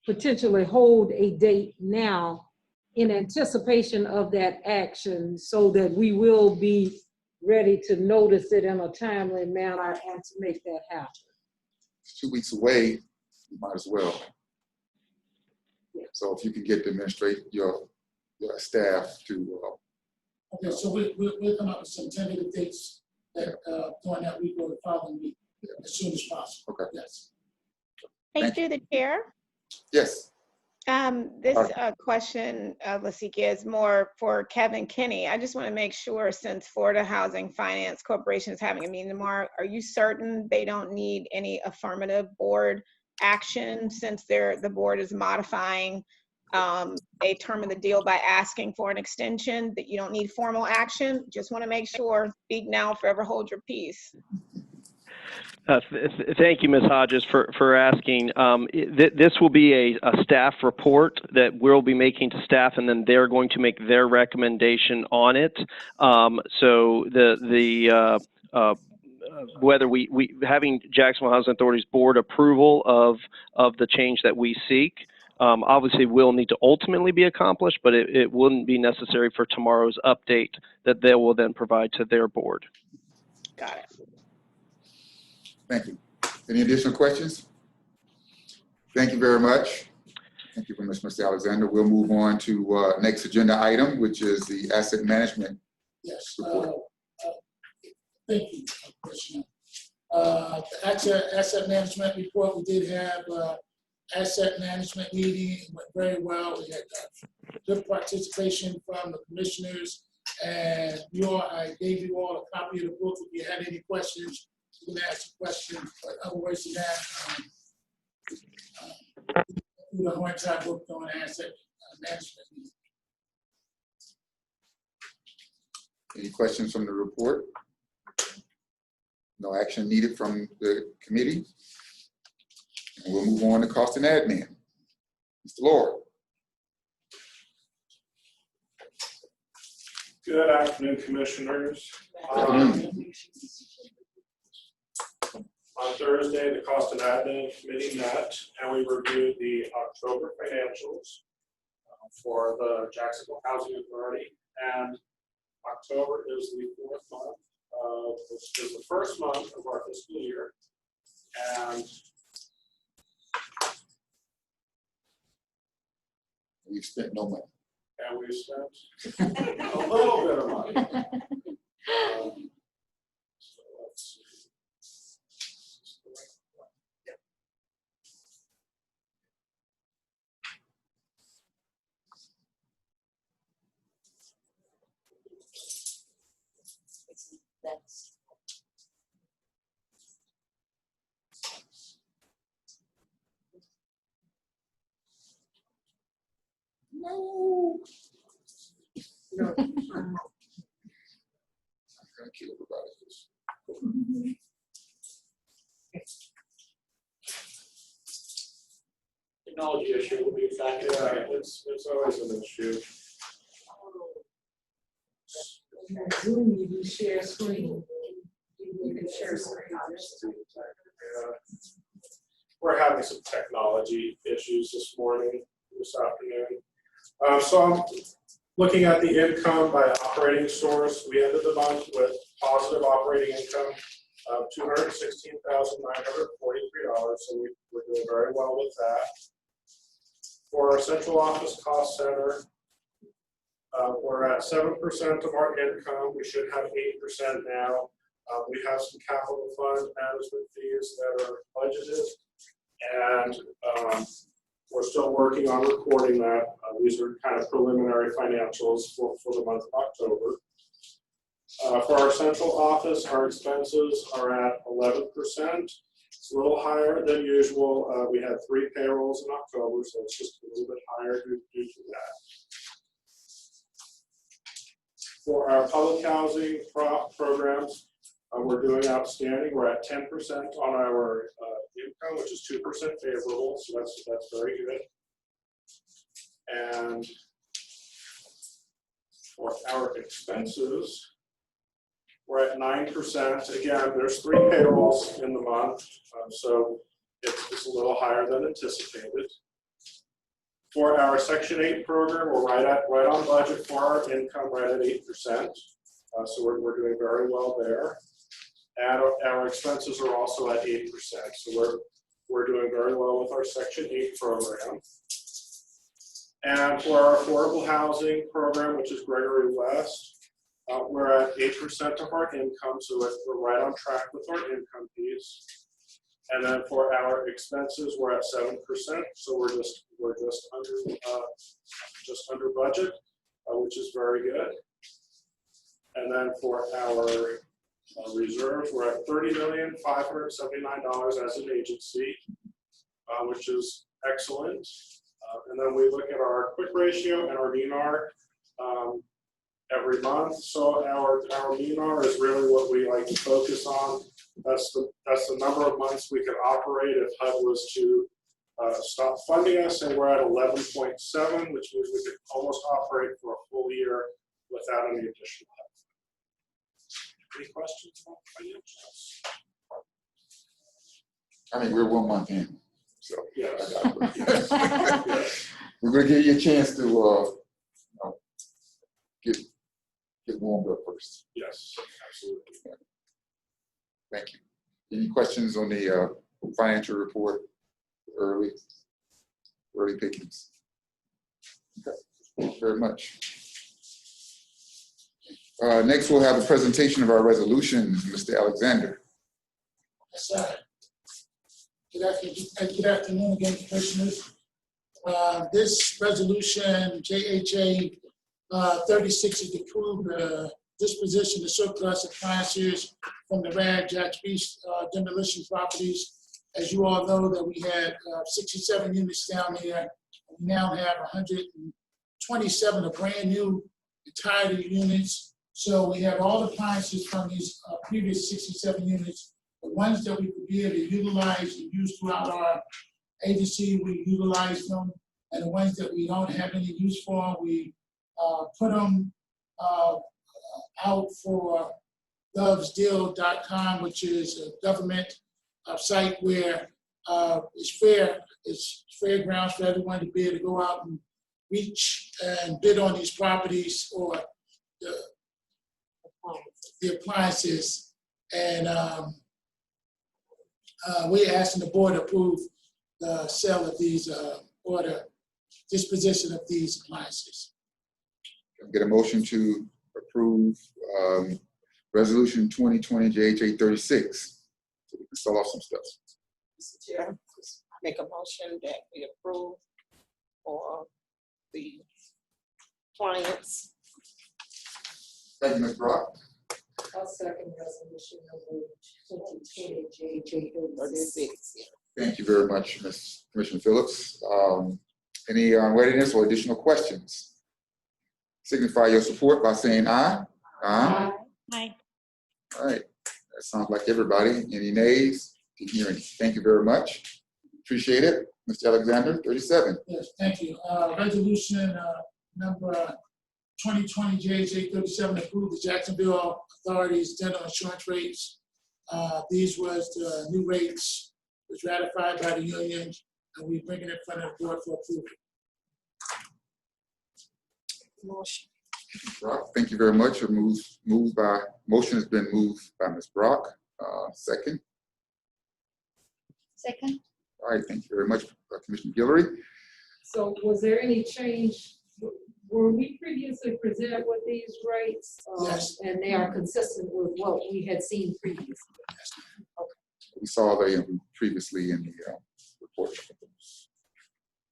potentially hold a date now in anticipation of that action so that we will be ready to notice it in a timely manner and to make that happen? It's 2 weeks away, you might as well. Yeah. So if you can get your staff to. Okay, so we'll come up with some tentative dates that during that week or the following week, as soon as possible. Okay. Yes. Thank Through the chair. Yes. This question, Lasika, is more for Kevin Kinney. I just want to make sure, since Florida Housing Finance Corporation is having a meeting tomorrow, are you certain they don't need any affirmative board action, since the board is modifying a term of the deal by asking for an extension, that you don't need formal action? Just want to make sure. Speak now, forever hold your peace. Thank you, Ms. Hodges, for asking. This will be a staff report that we'll be making to staff, and then they're going to make their recommendation on it. So whether we having Jacksonville Housing Authority's board approval of the change that we seek, obviously will need to ultimately be accomplished, but it wouldn't be necessary for tomorrow's update that they will then provide to their board. Got it. Thank you. Any additional questions? Thank you very much. Thank you very much, Mr. Alexander. We'll move on to next agenda item, which is the asset management. Yes. report. Thank you, Commissioner. The asset management report, we did have asset management meeting. It went very well. We had good participation from the commissioners, and I gave you all a copy of the book. If you had any questions, you can ask a question. But otherwise than that, the whole entire book on asset management. Any questions from the report? No action needed from the committee. And we'll move on to cost and admin. Mr. Lord. Good afternoon, commissioners. On Thursday, the Cost and Admin Committee met and we reviewed the October financials for the Jacksonville Housing Authority. And October is the fourth month, which is the first month of our fiscal year. And we've spent no money. And we spent a little bit of money. So let's see. That's No. no. I'm gonna kill everybody. Technology issue will be back. Yeah, it's always an issue. Zoom, you do share screen. You can share screen. We're having some technology issues this afternoon. So I'm looking at the income by operating source. We ended the month with positive operating income of $216,943. So we're doing very well with that. For our central office cost center, we're at 7% of our income. We should have 8% now. We have some capital fund management fees that are budgeted, and we're still working on recording that. These are kind of preliminary financials for the month of October. For our central office, our expenses are at 11%. It's a little higher than usual. We had 3 payrolls in October, so it's just a little bit higher due to that. For our public housing programs, we're doing outstanding. We're at 10% on our income, which is 2% favorable, so that's very good. And for our expenses, we're at 9%. Again, there's 3 payrolls in the month, so it's a little higher than anticipated. For our Section 8 program, we're right on budget for our income, right at 8%. So we're doing very well there. And our expenses are also at 8%. So we're doing very well with our Section 8 program. And for our affordable housing program, which is Gregory West, we're at 8% of our income, so we're right on track with our income piece. And then for our expenses, we're at 7%, so we're just under budget, which is very good. And then for our reserves, we're at $30,579 as an agency, which is excellent. And then we look at our quick ratio and our DNR every month. So our DNR is really what we like to focus on. That's the number of months we could operate if HUD was to stop funding us, and we're at 11.7, which means we could almost operate for a full year without any additional help. Any questions about financials? I mean, we're 1 month in, so Yes. yes. We're gonna give you a chance to get warmed up first. Yes, absolutely. Thank you. Any questions on the financial report? Early pickings. Okay, thank you very much. Next, we'll have a presentation of our resolutions, Mr. Alexander. Yes, sir. Good afternoon again, commissioners. This resolution, JHA 36, is to approve the disposition of surplus appliances from the RAD Jax Beach demolition properties. As you all know, that we had 67 units down there. We now have 127 of brand new retired units. So we have all the appliances from these previous 67 units. The ones that we could be able to utilize and use throughout our agency, we utilize them. And the ones that we don't have any use for, we put them out for govsdeal.com, which is a government site where it's fairgrounds for everyone to be able to go out and reach and bid on these properties or the appliances. And we're asking the board to approve the sale of these or the disposition of these appliances. Get a motion to approve resolution 2020 JHA 36. So we can sell off some stuff. Mr. Chair, make a motion that we approve for the clients. Thank you, Ms. Brock. I'll second resolution number 2020 JJ 36. Thank you very much, Ms. Commissioner Phillips. Any readiness or additional questions? Signify your support by saying aye. Aye. Aye. All right. That sounds like everybody. Any nays? Didn't hear any. Thank you very much. Appreciate it. Mr. Alexander, 37. Yes, thank you. Resolution number 2020 JJ 37 approve the Jacksonville Authority's dental insurance rates. These was the new rates, was ratified by the union, and we bring it in front of the board for approval. Motion. Brock, thank you very much. Motion has been moved by Ms. Brock. Second. Second. All right, thank you very much, Commissioner Guillory. So was there any change? Were we previously presented with these rates? Yes. And they are consistent with what we had seen previously? We saw the previously in the report.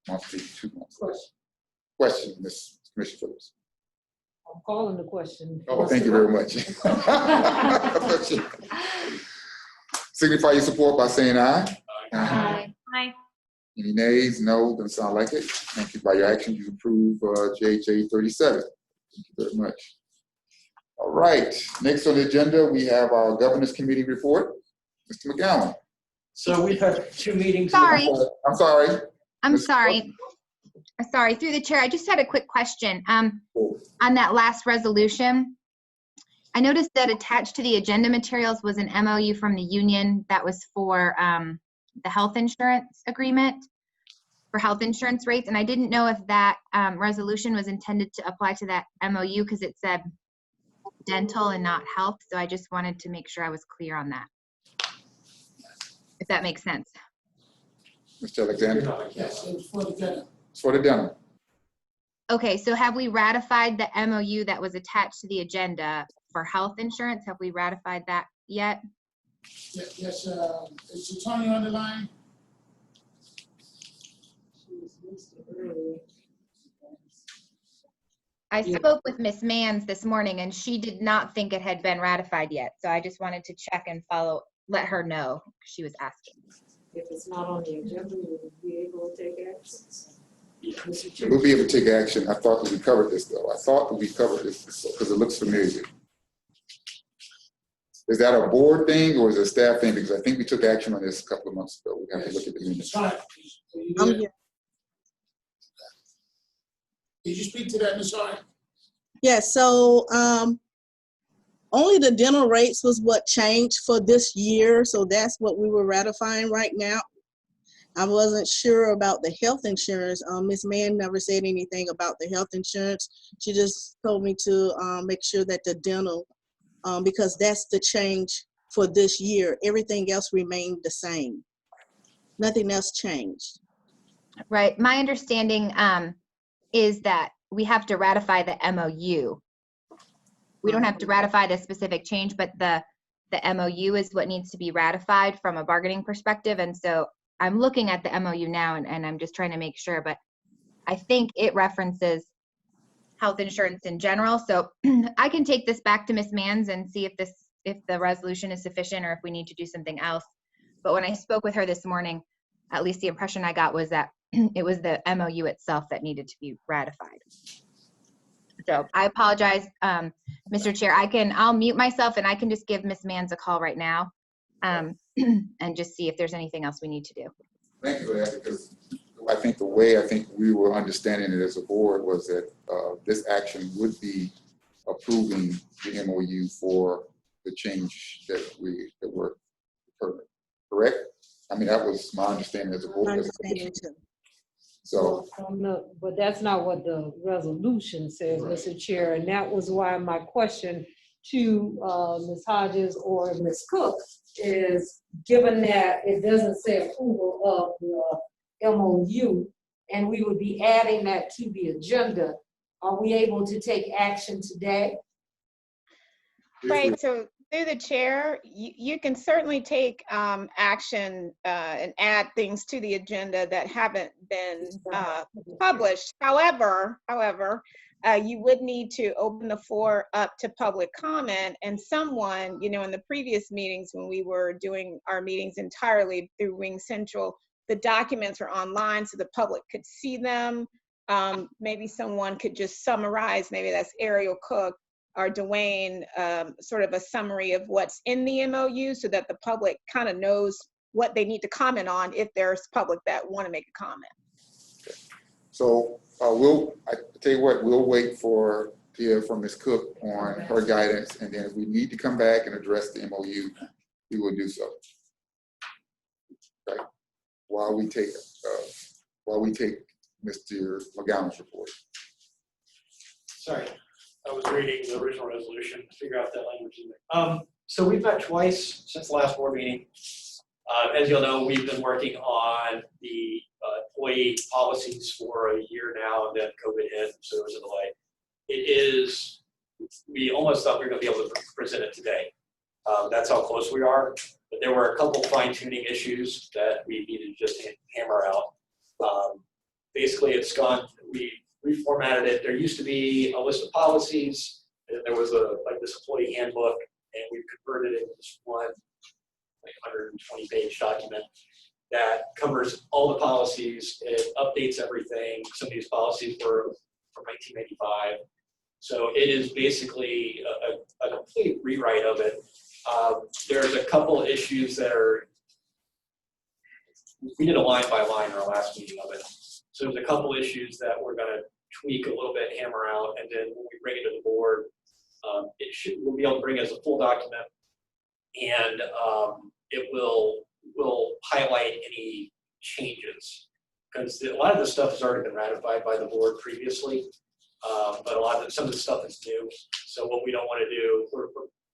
Monthly, 2 months. Question, Ms. Commissioner Phillips. I'm calling the question. Oh, thank you very much. Signify your support by saying aye. Aye. Aye. Any nays? No, doesn't sound like it. Thank you. By your action, you approve JJ 37. Thank you very much. All right, next on the agenda, we have our Governance Committee report. Mr. McGowan. So we've had 2 meetings. Sorry. I'm sorry. I'm Ms. sorry. Sorry, through the chair, I just had a quick question. On that last resolution, I noticed that attached to the agenda materials was an MOU from the union that was for the health insurance agreement for health insurance rates. And I didn't know if that resolution was intended to apply to that MOU because it said dental and not health. So I just wanted to make sure I was clear on that, if that makes sense. Mr. Alexander. Yes, it was for the dental. It's for the dental. Okay, so have we ratified the MOU that was attached to the agenda for health insurance? Have we ratified that yet? Yes, is Tony on the line? I spoke with Ms. Mans this morning and she did not think it had been ratified yet. So I just wanted to check and let her know. She was asking. If it's not on the agenda, we'll be able to take action. We'll be able to take action. I thought that we covered this though. I thought that we covered this because it looks familiar. Is that a board thing or is it a staff thing? Because I think we took action on this a couple of months ago. We have to look at the minutes. Did you speak to that, Ms. Hart? Yes, so only the dental rates was what changed for this year. So that's what we were ratifying right now. I wasn't sure about the health insurance. Ms. Mann never said anything about the health insurance. She just told me to make sure that the dental, because that's the change for this year. Everything else remained the same. Nothing else changed. Right. My understanding is that we have to ratify the MOU. We don't have to ratify the specific change, but the MOU is what needs to be ratified from a bargaining perspective. And so I'm looking at the MOU now and I'm just trying to make sure, but I think it references health insurance in general. So I can take this back to Ms. Mans and see if the resolution is sufficient or if we need to do something else. But when I spoke with her this morning, at least the impression I got was that it was the MOU itself that needed to be ratified. So I apologize, Mr. Chair. I'll mute myself and I can just give Ms. Mans a call right now and just see if there's anything else we need to do. Thank you for that, because I think the way we were understanding it as a board was that this action would be approving the MOU for the change that were occurring. Correct? I mean, that was my understanding as a board. Understanding too. So, But that's not what the resolution says, Right. Mr. Chair, and that was why my question to Ms. Hodges or Ms. Cook is, given that it doesn't say approval of the MOU, and we would be adding that to the agenda, are we able to take action today? Right, so through the chair, you can certainly take action and add things to the agenda that haven't been published. However, you would need to open the floor up to public comment, and someone, in the previous meetings when we were doing our meetings entirely through Wing Central, the documents are online so the public could see them. Maybe someone could just summarize, maybe that's Ariel Cook or Dwayne, sort of a summary of what's in the MOU so that the public kind of knows what they need to comment on if there's public that want to make a comment. so I tell you what, we'll wait to hear from Ms. Cook on her guidance, and then if we need to come back and address the MOU, we will do so. Okay. While we take Mr. McGowan's report. Sorry, I was reading the original resolution to figure out that language in there. So we've met twice since the last board meeting. As you'll know, we've been working on the employee policies for a year now, and then COVID hit, so there was a delay. We almost thought we were going to be able to present it today. That's how close we are. But there were a couple fine-tuning issues that we needed to just hammer out. Basically, it's gone. We reformatted it. There used to be a list of policies, and there was this employee handbook, and we've converted it into this one 120-page document that covers all the policies. It updates everything. Some of these policies were from 1985. So it is basically a complete rewrite of it. There's a couple issues that we did a line by line in our last meeting of it. So there's a couple issues that we're going to tweak a little bit, hammer out, and then when we bring it to the board, we'll be able to bring it as a full document, and it will highlight any changes, because a lot of this stuff has already been ratified by the board previously, but some of the stuff is new. So what we don't want to do, we're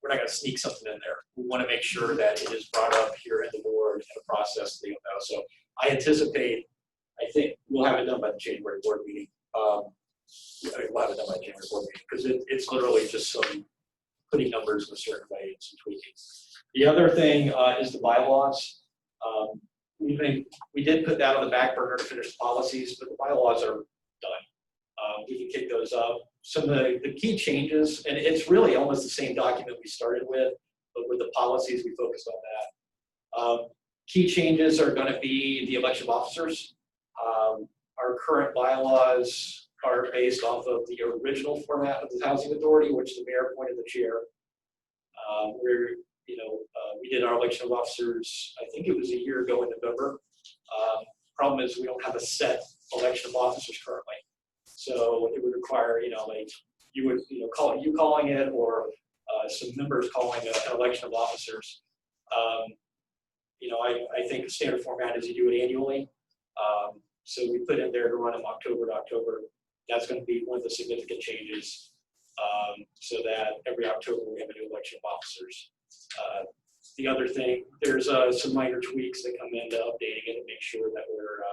not going to sneak something in there. We want to make sure that it is brought up here in the board and a process that you know. So I think we'll have it done by the January board meeting. We'll have it done by the January board meeting, because it's literally just some putting numbers in a certain way and some tweaking. The other thing is the bylaws. We did put that on the back burner to finish the policies, but the bylaws are done. We can kick those up. Some of the key changes, and it's really almost the same document we started with, but with the policies, we focused on that. Key changes are going to be the election of officers. Our current bylaws are based off of the original format of the Housing Authority, which the mayor appointed the chair. We did our election of officers, I think it was a year ago in November. Problem is we don't have a set election of officers currently. So it would require, calling it, or some members calling an election of officers. I think the standard format is you do it annually. So we put in there to run them October to October. That's going to be one of the significant changes, so that every October we have a new election of officers. The other thing, there's some minor tweaks that come into updating it to make sure that we're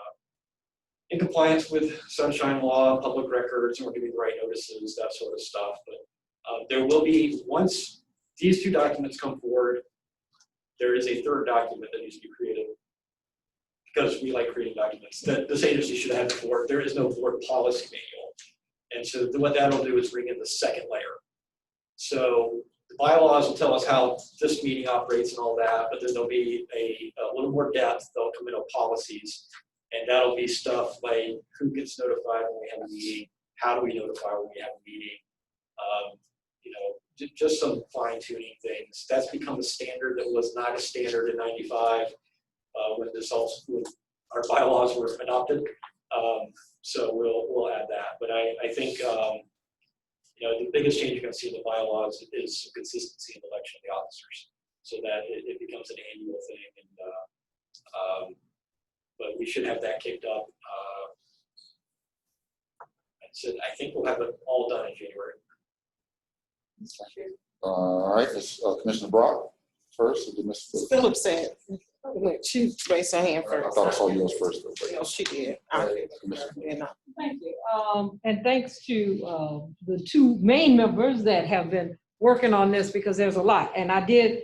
in compliance with sunshine law, public records, and we're giving the right notices, that sort of stuff. But there will be, once these two documents come forward, there is a third document that needs to be created, because we like creating documents that this agency should have before. There is no board policy manual. And so what that'll do is bring in the second layer. So the bylaws will tell us how this meeting operates and all that, but then there'll be a little more depth. They'll come into policies, and that'll be stuff like who gets notified when we have a meeting, how do we notify when we have a meeting, just some fine tuning things. That's become a standard that was not a standard in '95 when our bylaws were adopted. So we'll add that. But I think You know, the biggest change you're going to see in the bylaws is consistency in the election of the officers, so that it becomes an annual thing. And but we should have that kicked up. I think we'll have it all done in January. All right, it's, Commissioner Brock first, and then Mr. Philip said, she raised her hand I first. thought I saw yours first. No, she did. Thank you. And thanks to the two main members that have been working on this, because there's a lot. And I did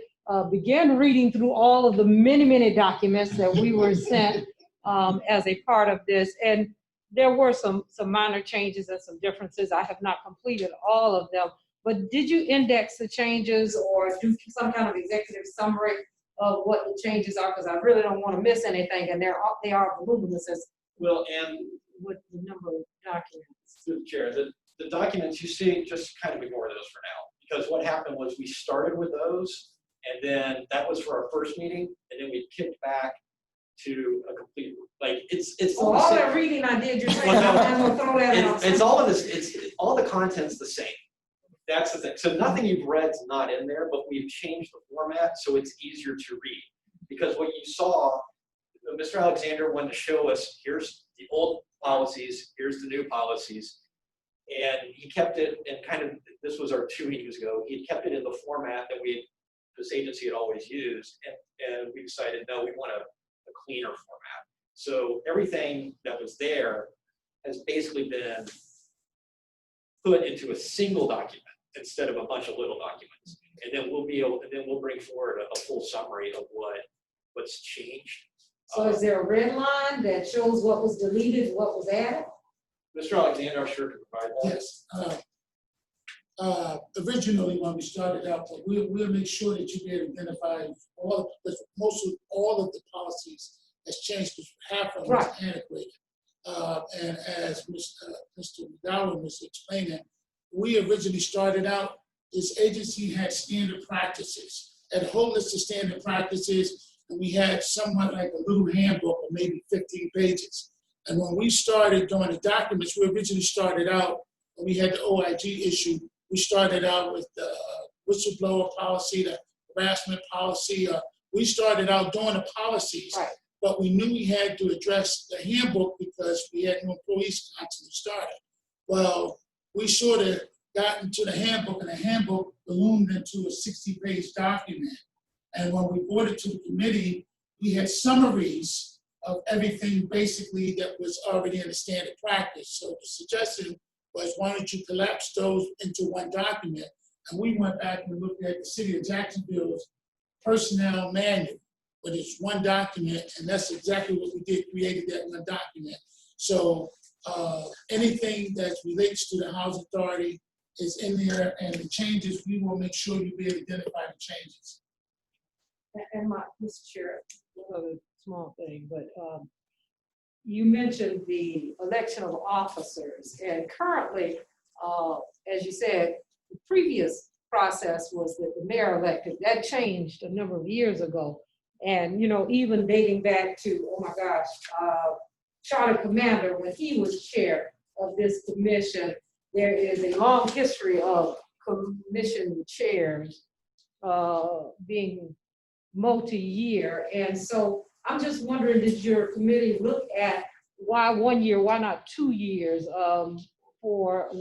begin reading through all of the many, many documents that we were sent as a part of this. And there were some minor changes and some differences. I have not completed all of them. But did you index the changes or do some kind of executive summary of what the changes are? Because I really don't want to miss anything, and they are voluminous as Well, and with the number of documents. through the chair, the documents you see, just kind of ignore those for now. Because what happened was we started with those, and then that was for our first meeting, and then we kicked back to a complete, like, it's So all that reading I did, you're saying Well, no, I'm gonna throw that out. it's all of this, it's all the content's the same. That's the thing. So nothing you've read's not in there, but we've changed the format so it's easier to read. Because what you saw, Mr. Alexander wanted to show us, here's the old policies, here's the new policies. And he kept it in kind of, this was our 2 meetings ago, he kept it in the format that this agency had always used. And we decided, no, we want a cleaner format. So everything that was there has basically been put into a single document instead of a bunch of little documents. And then we'll bring forward a full summary of what's changed. So is there a red line that shows what was deleted, what was added? Mr. Alexander, I'm sure can provide that. Yes. Originally, when we started out, we'll make sure that you be able to identify most of all of the policies has changed, because half of them is antiquated. And as Mr. McDowell was explaining, we originally started out, this agency had standard practices, had a whole list of standard practices, and we had somewhat like a little handbook of maybe 15 pages. And when we started doing the documents, we originally started out, when we had the OIG issue, we started out with the whistleblower policy, the harassment policy. We started out doing the policies, but we knew we had to address the handbook because we had no employees constantly started. Well, we sort of got into the handbook, and the handbook ballooned into a 60-page document. And when we brought it to the committee, we had summaries of everything basically that was already in the standard practice. So the suggestion was, why don't you collapse those into one document? And we went back and looked at the city of Jacksonville's personnel manual, but it's one document, and that's exactly what we did, created that one document. So anything that relates to the housing authority is in there, and the changes, we will make sure you be able to identify the changes. And Mr. Chair, one other small thing, but you mentioned the election of officers, and currently, as you said, the previous process was that the mayor elected. That changed a number of years ago, and even dating back to, oh my gosh, Charlie Commander, when he was chair of this commission, there is a long history of commission chairs being multi-year. And so I'm just wondering, did your committee look at why 1 year, why not 2 years for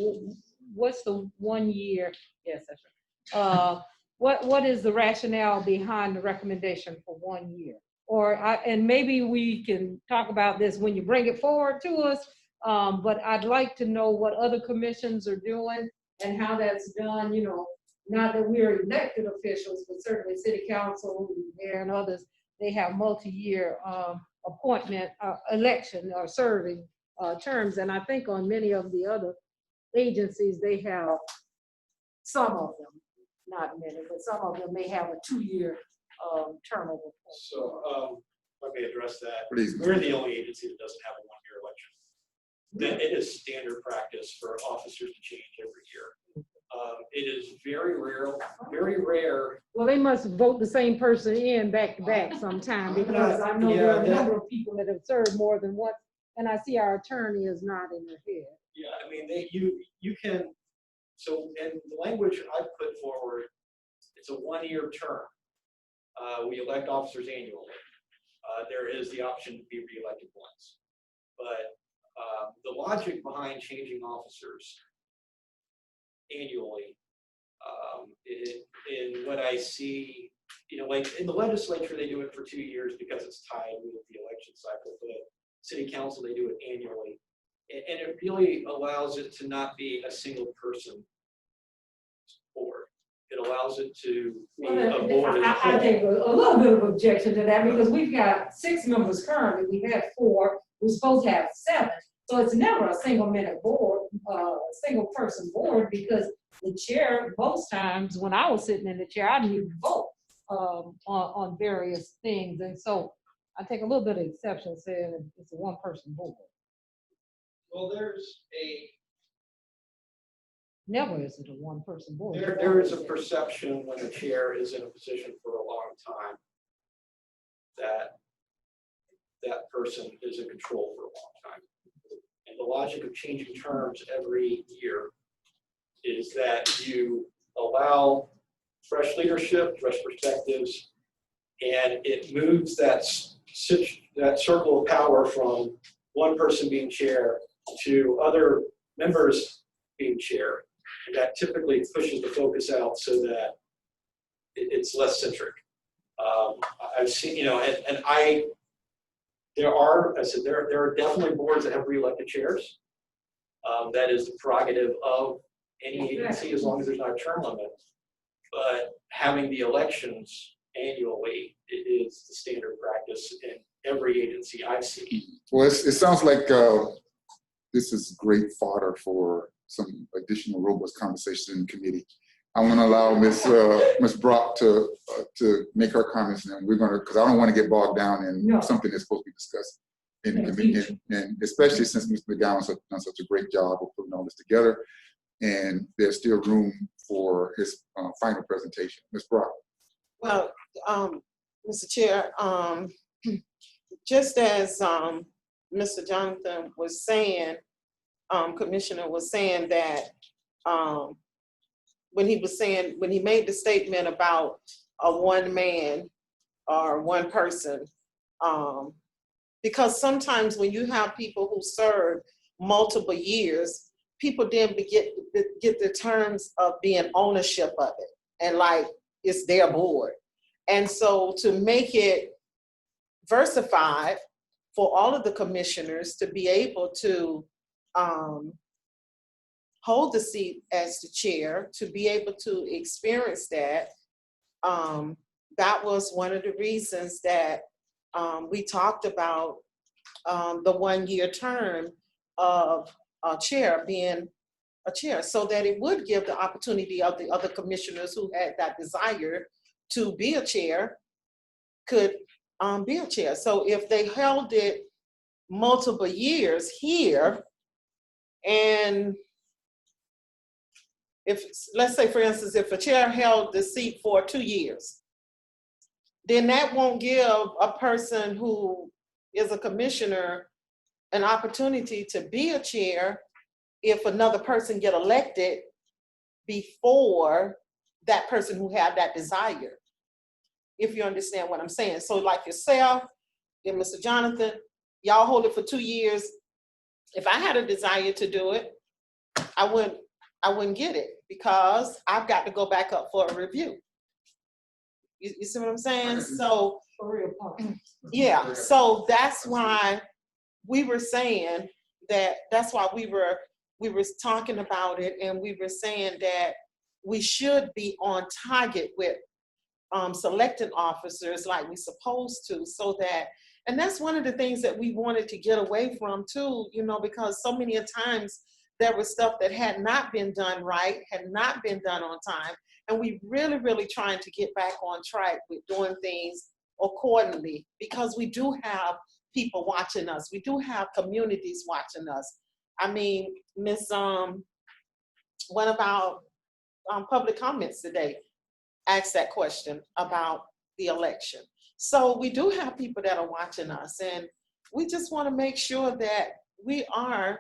what's the 1 year? Yes, that's right. What is the rationale behind the recommendation for 1 year? And maybe we can talk about this when you bring it forward to us, but I'd like to know what other commissions are doing and how that's done, not that we're elected officials, but certainly city council, mayor, and others, they have multi-year appointment, election or serving terms. And I think on many of the other agencies, they have some of them, not many, but some of them may have a 2-year term of appointment. So let me address that. Please. We're the only agency that doesn't have a 1-year election. That it is standard practice for officers to change every year. It is very rare. Well, they must vote the same person in back to back sometime, because I know there are a number of people that have served more than once, and I see our attorney is nodding her head. Yeah, I mean, you can So in the language I put forward, it's a one-year term. We elect officers annually. There is the option to be reelected once. But the logic behind changing officers annually, in what I see, like in the legislature, they do it for 2 years because it's tied with the election cycle, but city council, they do it annually. And it really allows it to not be a single person board. It allows it to be a board as a I whole. take a little bit of objection to that because we've got 6 members currently. We had 4. We're supposed to have 7. So it's never a single-minute board, single-person board, because the chair, most times when I was sitting in the chair, I didn't even vote on various things. And so I take a little bit of exception saying it's a one-person board. Well, there's Never is it a one-person board. there is a perception when the chair is in a position for a long time that that person is in control for a long time. And the logic of changing terms every year is that you allow fresh leadership, fresh perspectives, and it moves that circle of power from one person being chair to other members being chair. And that typically pushes the focus out so that it's less centric. I've seen, there are definitely boards that have re-elected chairs. That is the prerogative of any agency as long as there's not a term limit. But having the elections annually is the standard practice in every agency I've seen. Well, it sounds like this is great fodder for some additional robust conversation in committee. I want to allow Ms. Brock to make her comments, and we're going to, because I don't want to get bogged down in something that's supposed to be discussed in the committee, and especially since Mr. McGowan's done such a great job of putting all this together, and there's still room for his final presentation. Ms. Brock. Well, Mr. Chair, just as Mr. Jonathan was saying, Commissioner was saying that when he made the statement about a one man or one person, because sometimes when you have people who serve multiple years, people then get the terms of being ownership of it, and like it's their board. And so to make it versified for all of the commissioners to be able to hold the seat as the chair, to be able to experience that, that was one of the reasons that we talked about the 1-year term of a chair being a chair, so that it would give the opportunity of the other commissioners who had that desire to be a chair could be a chair. So if they held it multiple years here, and if, let's say for instance, if a chair held the seat for 2 years, then that won't give a person who is a commissioner an opportunity to be a chair if another person get elected before that person who had that desire, if you understand what I'm saying. So like yourself and Mr. Jonathan, y'all hold it for 2 years. If I had a desire to do it, I wouldn't get it because I've got to go back up for a review. You see what I'm saying? So, yeah, so that's why we were saying that, that's why we were talking about it, and we were saying that we should be on target with selecting officers like we're supposed to, so that, and that's one of the things that we wanted to get away from too, because so many times there was stuff that had not been done right, had not been done on time, and we really trying to get back on track with doing things accordingly, because we do have people watching us. We do have communities watching us. I mean, Miss, one of our public comments today asked that question about the election. So we do have people that are watching us, and we just want to make sure that we are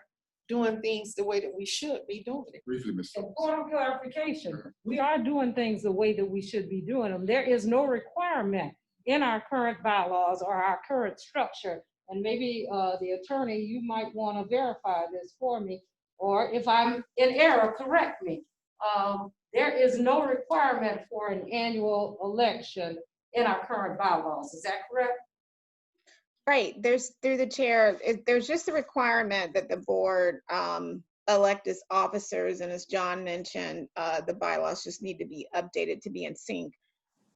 doing things the way that we should be doing it. Briefly, Ms. And Phillips. point of clarification, we are doing things the way that we should be doing them. There is no requirement in our current bylaws or our current structure. And maybe the attorney, you might want to verify this for me, or if I'm in error, correct me. There is no requirement for an annual election in our current bylaws. Is that correct? Right, there's, through the chair, there's just a requirement that the board elect its officers, and as John mentioned, the bylaws just need to be updated to be in sync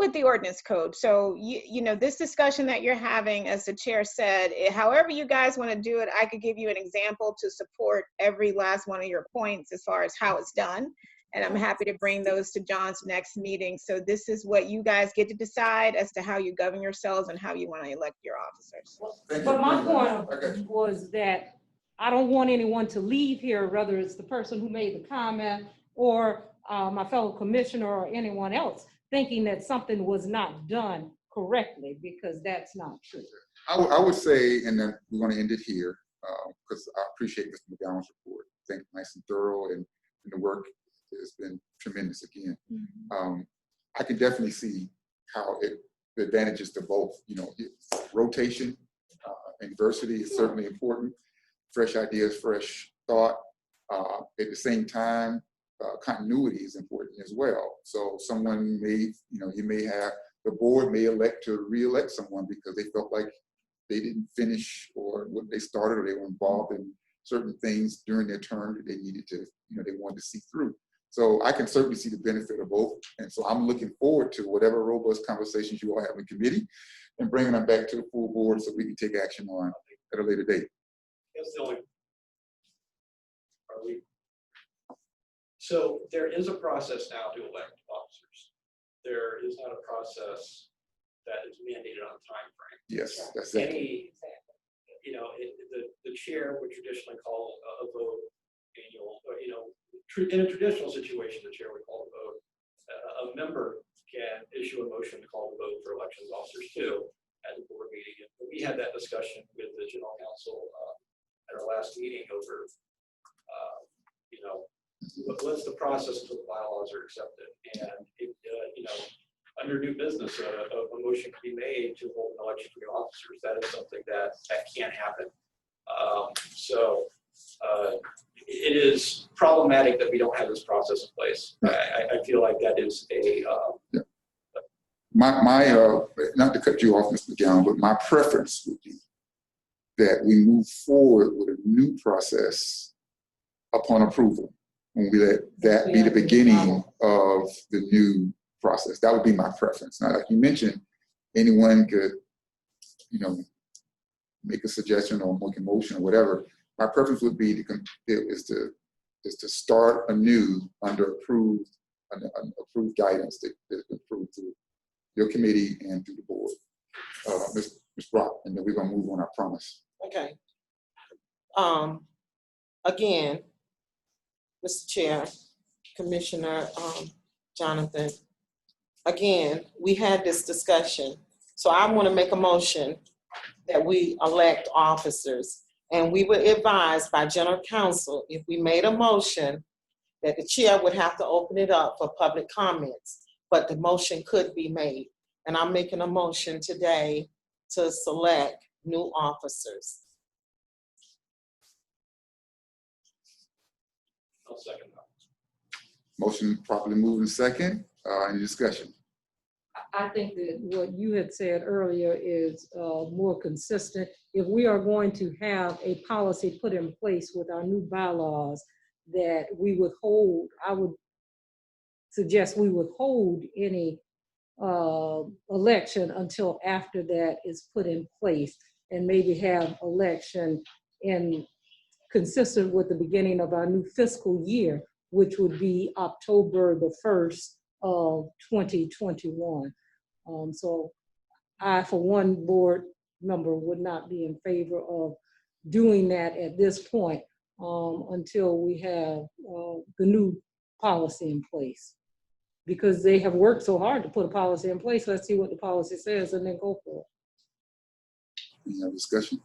with the ordinance code. So, you know, this discussion that you're having, as the chair said, however you guys want to do it, I could give you an example to support every last one of your points as far as how it's done. And I'm happy to bring those to John's next meeting. So this is what you guys get to decide as to how you govern yourselves and how you want to elect your officers. But my point was that I don't want anyone to leave here, whether it's the person who made the comment or my fellow commissioner or anyone else, thinking that something was not done correctly, because that's not true. I would say, and then we're going to end it here, because I appreciate Mr. McGowan's report. I think nice and thorough, and the work has been tremendous again. I can definitely see how the advantages to both, you know, rotation and diversity is certainly important. Fresh ideas, fresh thought. At the same time, continuity is important as well. So someone may, you know, you may have, the board may elect to re-elect someone because they felt like they didn't finish or what they started, or they were involved in certain things during their term that they needed to, you know, they wanted to see through. So I can certainly see the benefit of both. And so I'm looking forward to whatever robust conversations you all have in committee and bringing them back to the full board so we can take action on at a later date. That's the only. Are we? So there is a process now to elect officers. There is not a process that is mandated on time frame. Yes, that's it. You know, the chair would traditionally call a vote annual, or, you know, in a traditional situation, the chair would call a vote. A member can issue a motion to call the vote for elections officers too at the board meeting. And we had that discussion with the general counsel at our last meeting over, you know, what's the process until the bylaws are accepted. And, you know, under new business, a motion can be made to hold an election for new officers. That is something that can happen. It is problematic that we don't have this process in place. I feel like that is a not to cut you off, Mr. McGowan, but my preference would be that we move forward with a new process upon approval, when we let that be the beginning of the new process. That would be my preference. Now, like you mentioned, anyone could, you know, make a suggestion or make a motion or whatever. My preference would be to start anew under approved guidance that's been approved through your committee and through the board. Ms. Brock, and then we're gonna move on, I promise. Okay. Again, Mr. Chair, Commissioner Jonathan, again, we had this discussion. So I want to make a motion that we elect officers. And we were advised by general counsel, if we made a motion, that the chair would have to open it up for public comments, but the motion could be made. And I'm making a motion today to select new officers. I'll second that. Motion properly moved in second. Any discussion? I think that what you had said earlier is more consistent. If we are going to have a policy put in place with our new bylaws, that we would hold, I would suggest we would hold any election until after that is put in place, and maybe have election consistent with the beginning of our new fiscal year, which would be October the 1st of 2021. So I, for one board member, would not be in favor of doing that at this point until we have the new policy in place. Because they have worked so hard to put a policy in place. Let's see what the policy says and then go for it. Any other discussion?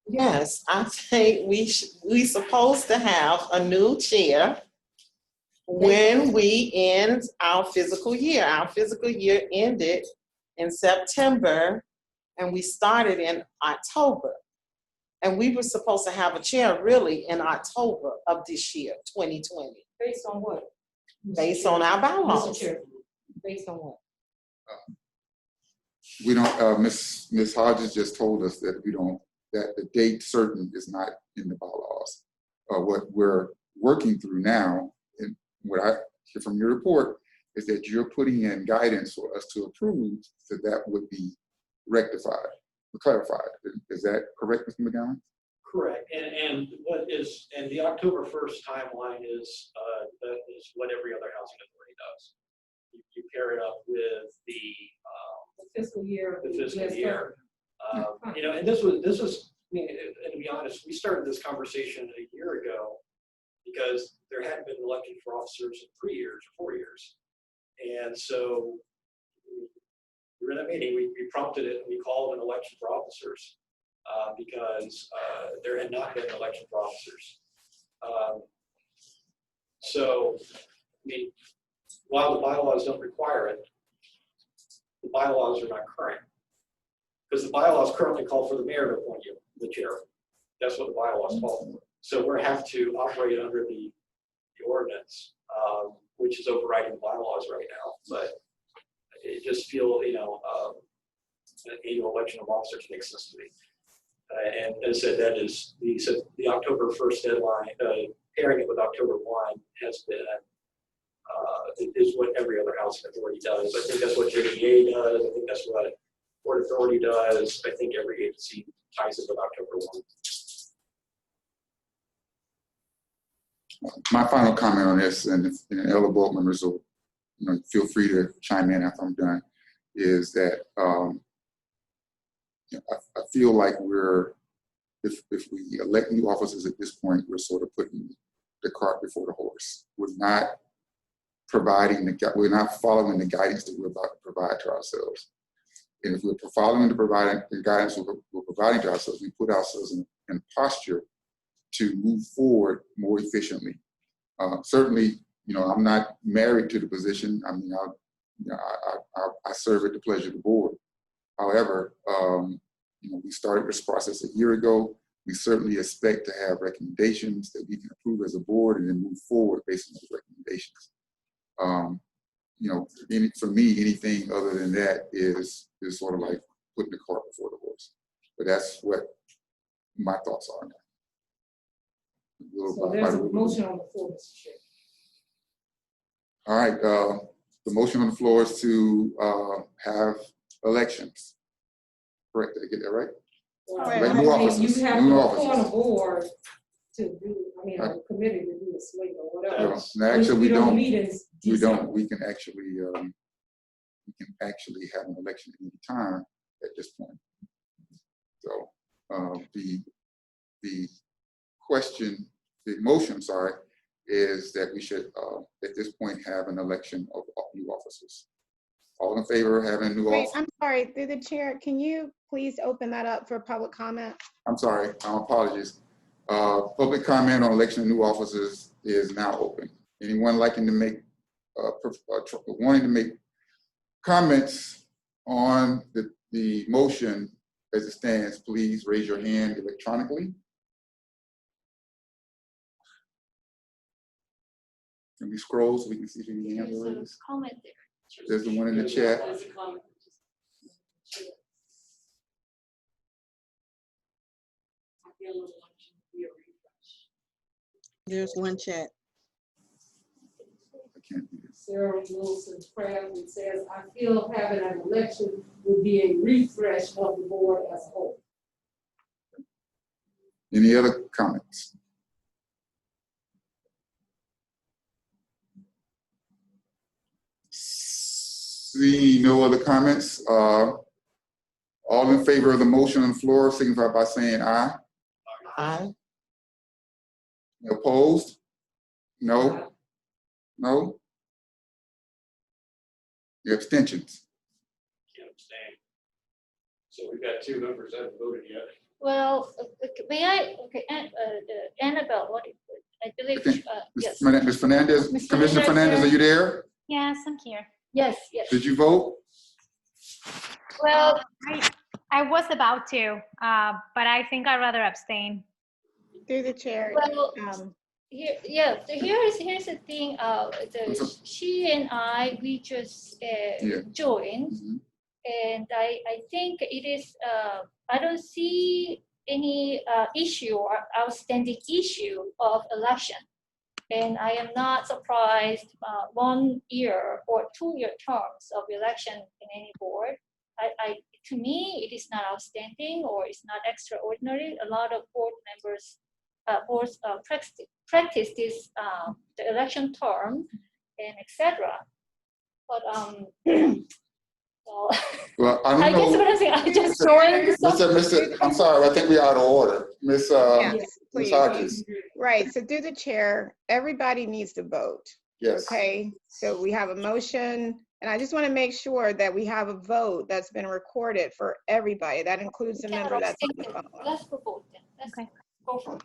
Yes, I think we supposed to have a new chair when we end our fiscal year. Our fiscal year ended in September and we started in October. And we were supposed to have a chair really in October of this year, 2020. Based on what? Based on our bylaws. Mr. Chair, based on what? We don't, Ms. Hodges just told us that we don't, that the date certain is not in the bylaws. What we're working through now, and what I hear from your report, is that you're putting in guidance for us to approve, so that would be rectified, clarified. Is that correct, Mr. McGowan? Correct, and the October 1st timeline is, that is what every other housing authority does. You pair it up with the fiscal year. The fiscal year. You know, and this was, I mean, and to be honest, we started this conversation a year ago because there hadn't been elected for officers in 3 years or 4 years. And so we were in that meeting, we prompted it, and we called an election for officers because there had not been an election for officers. So, I mean, while the bylaws don't require it, the bylaws are not current. Because the bylaws currently call for the mayor to appoint you, the chair. That's what the bylaws call for. So we have to operate under the ordinance, which is overriding the bylaws right now. But it just feel, you know, an annual election of officers makes sense to me. And as I said, that is the October 1st deadline. Pairing it with October 1 has been is what every other housing authority does. I think that's what JDA does. I think that's what Port Authority does. I think every agency ties it with October 1. My final comment on this, and other board members will, you know, feel free to chime in after I'm done, is that you know, I feel like if we elect new officers at this point, we're sort of putting the cart before the horse. We're not following the guidance that we're about to provide to ourselves. And if we're following the guidance we're providing to ourselves, we put ourselves in posture to move forward more efficiently. Certainly, you know, I'm not married to the position. I mean, I serve at the pleasure of the board. However, you know, we started this process a year ago. We certainly expect to have recommendations that we can approve as a board and then move forward based on those recommendations. You know, for me, anything other than that is sort of like putting the cart before the horse. But that's what my thoughts are now. So there's a motion on the floor, Mr. Chair. All right, the motion on the floor is to have elections. Correct, did I get that right? Well, New officers. you have New to officers. appoint a board to do, I mean, a committee to do a slate or whatever. No, actually, we don't. Meet in We December. don't. We can actually have an election at any time at this point. So the motion, sorry, is that we should at this point have an election of new officers. All in favor of having a new Wait, officer? I'm sorry, through the chair, can you please open that up for public comment? I'm sorry, apologies. Public comment on election of new officers is now open. Anyone liking to make, wanting to make comments on the motion as it stands, please raise your hand electronically. Can we scroll so we can see if any hands are raised? Comment there. There's the one in the chat. There's one chat. I can't do this. Sarah Wilson's prayer, it says, I feel having an election would be a refresh of the board as a whole. Any other comments? Seeing no other comments, all in favor of the motion on the floor signify by saying aye. Aye. Opposed? No? No? The abstentions? Can't abstain. So we've got 2 members that haven't voted yet. Well, may I, okay, Annabelle, what, I believe, Okay. yes. Ms. Fernandez, Ms. Commissioner Fernandez, are you there? Yes, I'm here. Yes, yes. Did you vote? Well, I was about to, but I think I'd rather abstain. Through the chair. well, here's the thing, she and I, we just joined. Mhm. And I think it is, I don't see any issue or outstanding issue of election. And I am not surprised 1 year or 2 year terms of election in any board. To me, it is not outstanding or it's not extraordinary. A lot of board members practice this the election term and etc. But Well, I don't guess know. what I'm saying, I just joined. Mr. I'm sorry, I think we're out of order. Miss Yes, please. Hodges. Right, so through the chair, everybody needs to vote. Yes. Okay, so we have a motion, and I just want to make sure that we have a vote that's been recorded for everybody. That includes the member that's on the phone. Let's go vote then. Let's go for it.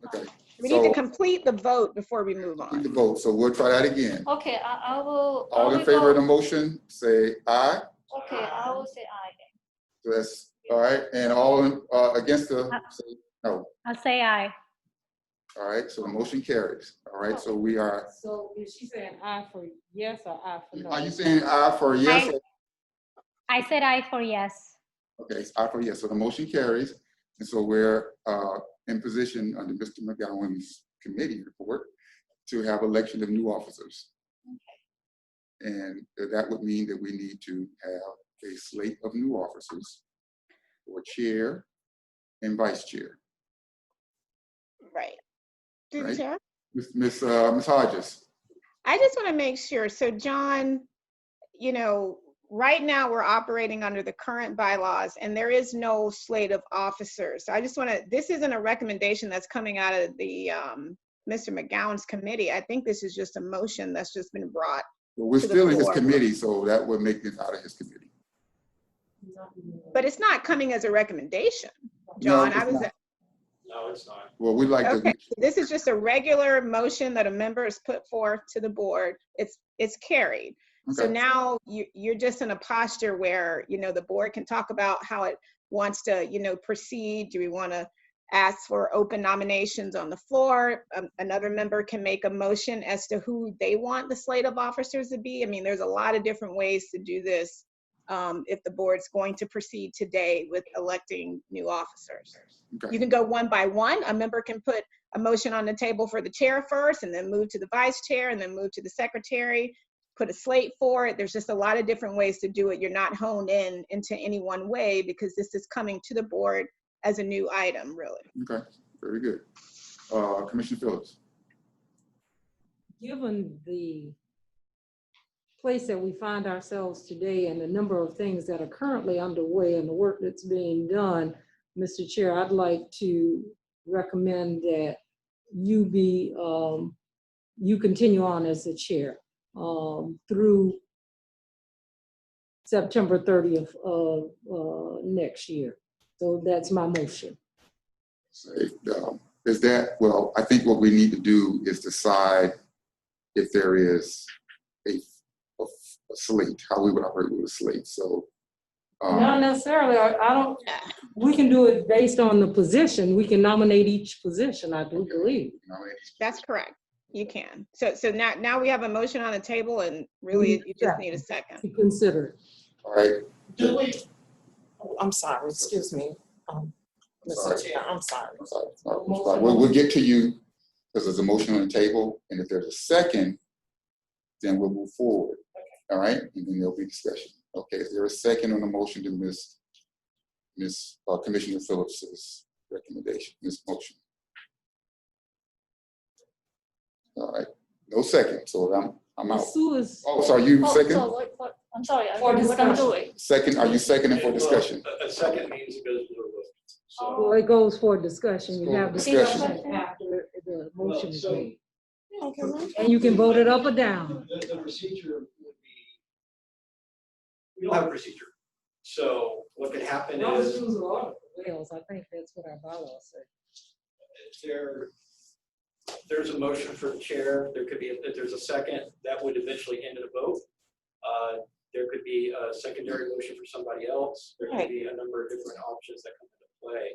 Okay. We need to complete the vote before we move on. The vote, so we'll try that again. Okay, I will. All in favor of the motion, say aye. Okay, I will say aye then. So that's all right, and all against the, say no. I'll say aye. All right, so the motion carries. All right, so we are. So is she saying aye for yes or aye for no? Are you saying aye for yes? I said aye for yes. Okay, it's aye for yes. So the motion carries, and so we're in position under Mr. McGowan's committee report to have election of new officers. Okay. And that would mean that we need to have a slate of new officers for chair and vice chair. Right. Through the Right. chair? Miss Hodges. I just want to make sure. So John, right now we're operating under the current bylaws and there is no slate of officers. So I just want to, this isn't a recommendation that's coming out of the Mr. McGowan's committee. I think this is just a motion that's just been brought. Well, we're still in his committee, so that would make it out of his committee. But it's not coming as a recommendation, John. No, it's not. Well, we like okay. This is just a regular motion that a member has put forth to the board. It's carried. Okay. So now you're just in a posture where, the board can talk about how it wants to, proceed. Do we want to ask for open nominations on the floor? Another member can make a motion as to who they want the slate of officers to be. I mean, there's a lot of different ways to do this if the board's going to proceed today with electing new officers. Okay. You can go one by one. A member can put a motion on the table for the chair first and then move to the vice chair and then move to the secretary, put a slate for it. There's just a lot of different ways to do it. You're not honed into any one way because this is coming to the board as a new item, really. Okay, very good. Commissioner Phillips. Given the place that we find ourselves today and the number of things that are currently underway and the work that's being done, Mr. Chair, I'd like to recommend that you be, you continue on as the chair through September 30th of next year. So that's my motion. Is that, well, I think what we need to do is decide if there is a slate, how we would operate with a slate. So not necessarily, I don't, we can do it based on the position. We can nominate each position, I do believe. That's correct. You can. So now we have a motion on the table and really you just need a second. To consider. All right. Do we? Oh, I'm sorry, excuse me. Mr. Chair, I'm sorry. We'll get to you because there's a motion on the table, and if there's a second, then we'll move forward. All right, and then there'll be discussion. Okay, is there a second on the motion to Commissioner Phillips's recommendation, this motion? All right, no second, so I'm out. Oh, sorry, you second? So what, I'm sorry, what I'm doing. Second, are you seconding for discussion? A second means it goes to a vote. So, well, it goes for discussion. You have discussion after the motion is made. And you can vote it up or down. The procedure would be, we don't have a procedure. So what could happen is, Wales. I think that's what our bylaws say. There's a motion for the chair. There could be, if there's a second, that would eventually end in a vote. There could be a secondary motion for somebody else. There could be a number of different options that come into play.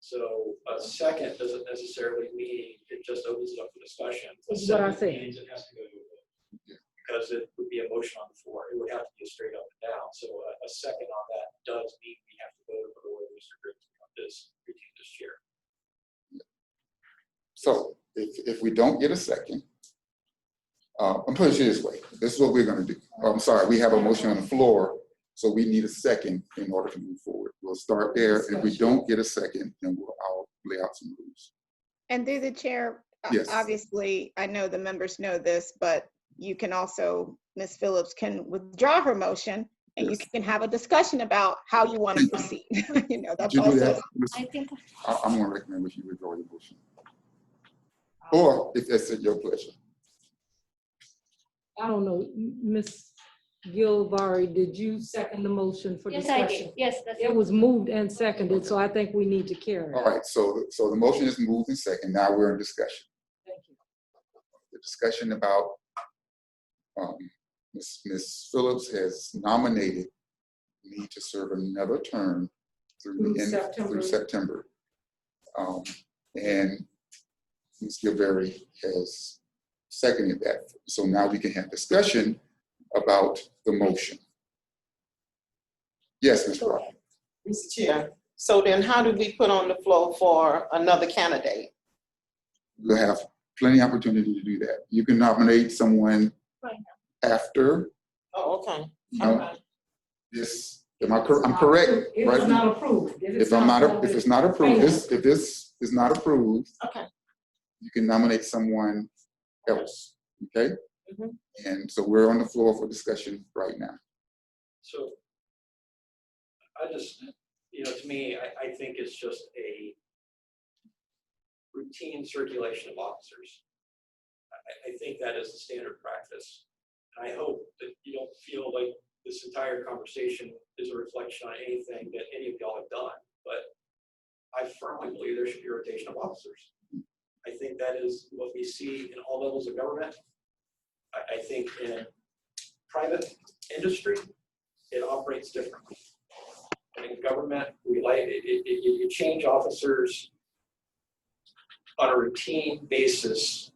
So a second doesn't necessarily mean it just opens it up for discussion. That's what I Second said. means it has to go to a vote because it would be a motion on the floor. It would have to be a straight up and down. So a second on that does mean we have to vote over whether Mr. Griggs retain this chair. So if we don't get a second, I'm putting it this way. This is what we're going to do. I'm sorry, we have a motion on the floor, so we need a second in order to move forward. We'll start there. If we don't get a second, then I'll lay out some rules. And through the chair, Yes. obviously, I know the members know this, but you can also, Ms. Phillips can withdraw her motion and you can have a discussion about how you want to proceed. You know, that's Did you do also. that? I think I'm going to recommend that you withdraw your motion. Or if that's at your pleasure. I don't know, Ms. Gilvari, did you second the motion for yes, discussion? I did. Yes, that's It was moved and seconded, so I think we need to carry it. All right, so the motion is moved in second. Now we're in discussion. Thank you. The discussion about Ms. Phillips has nominated me to serve another term through September. And Ms. Gilberry has seconded that. So now we can have discussion about the motion. Yes, Mr. Rock. Mr. Chair, so then how do we put on the floor for another candidate? We'll have plenty of opportunity to do that. You can nominate someone right after. Oh, okay. You know, this, I'm correct, If right? it's not approved. If it's not approved, if this is not approved, Okay. you can nominate someone else, okay? Mhm. And so we're on the floor for discussion right now. So I just, to me, I think it's just a routine circulation of officers. I think that is the standard practice. And I hope that you don't feel like this entire conversation is a reflection on anything that any of y'all have done, but I firmly believe there should be a rotation of officers. I think that is what we see in all levels of government. I think in private industry, it operates differently. And in government, we like you change officers on a routine basis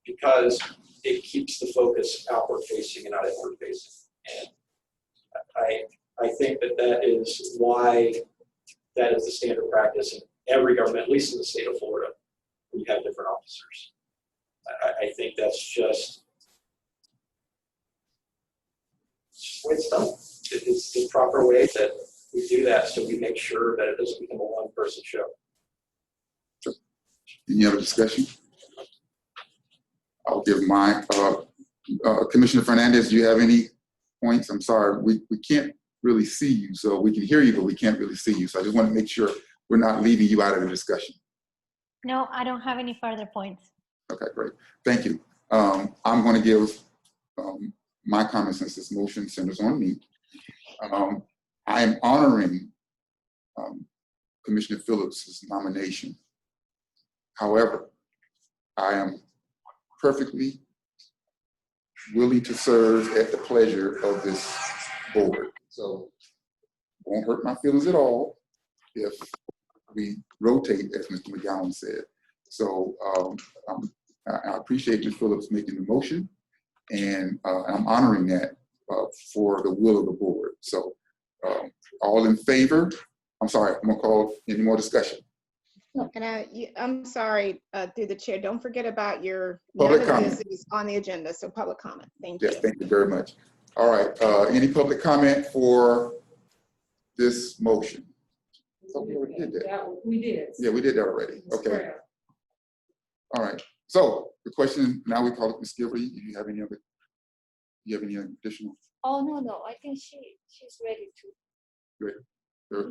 because it keeps the focus outward facing and not inward facing. And I think that is why that is the standard practice in every government, at least in the state of Florida, where you have different officers. I think that's just the way it's done. It's the proper way that we do that, so we make sure that it doesn't become a one-person show. Any other discussion? I'll give mine. Commissioner Fernandez, do you have any points? I'm sorry, we can't really see you, so we can hear you, but we can't really see you. So I just want to make sure we're not leaving you out of the discussion. No, I don't have any further points. Okay, great. Thank you. I'm going to give my comments since this motion centers on me. I am honoring Commissioner Phillips' nomination. However, I am perfectly willing to serve at the pleasure of this board. So it won't hurt my feelings at all if we rotate, as Mr. McGowan said. So I appreciate Ms. Phillips making the motion, and I'm honoring that for the will of the board. So all in favor? I'm sorry, I'm gonna call any more discussion. And I'm sorry, through the chair, don't forget about your Public notices on the agenda, so public comment. Thank you. Yes, thank you very much. All right, any public comment for this motion? Oh, we already did that. We did. Yeah, we did that already. Okay. All right. So the question now, we call it Ms. Gilbert. Do you have any other? Do you have any additional? Oh no, I think she's ready to. Great.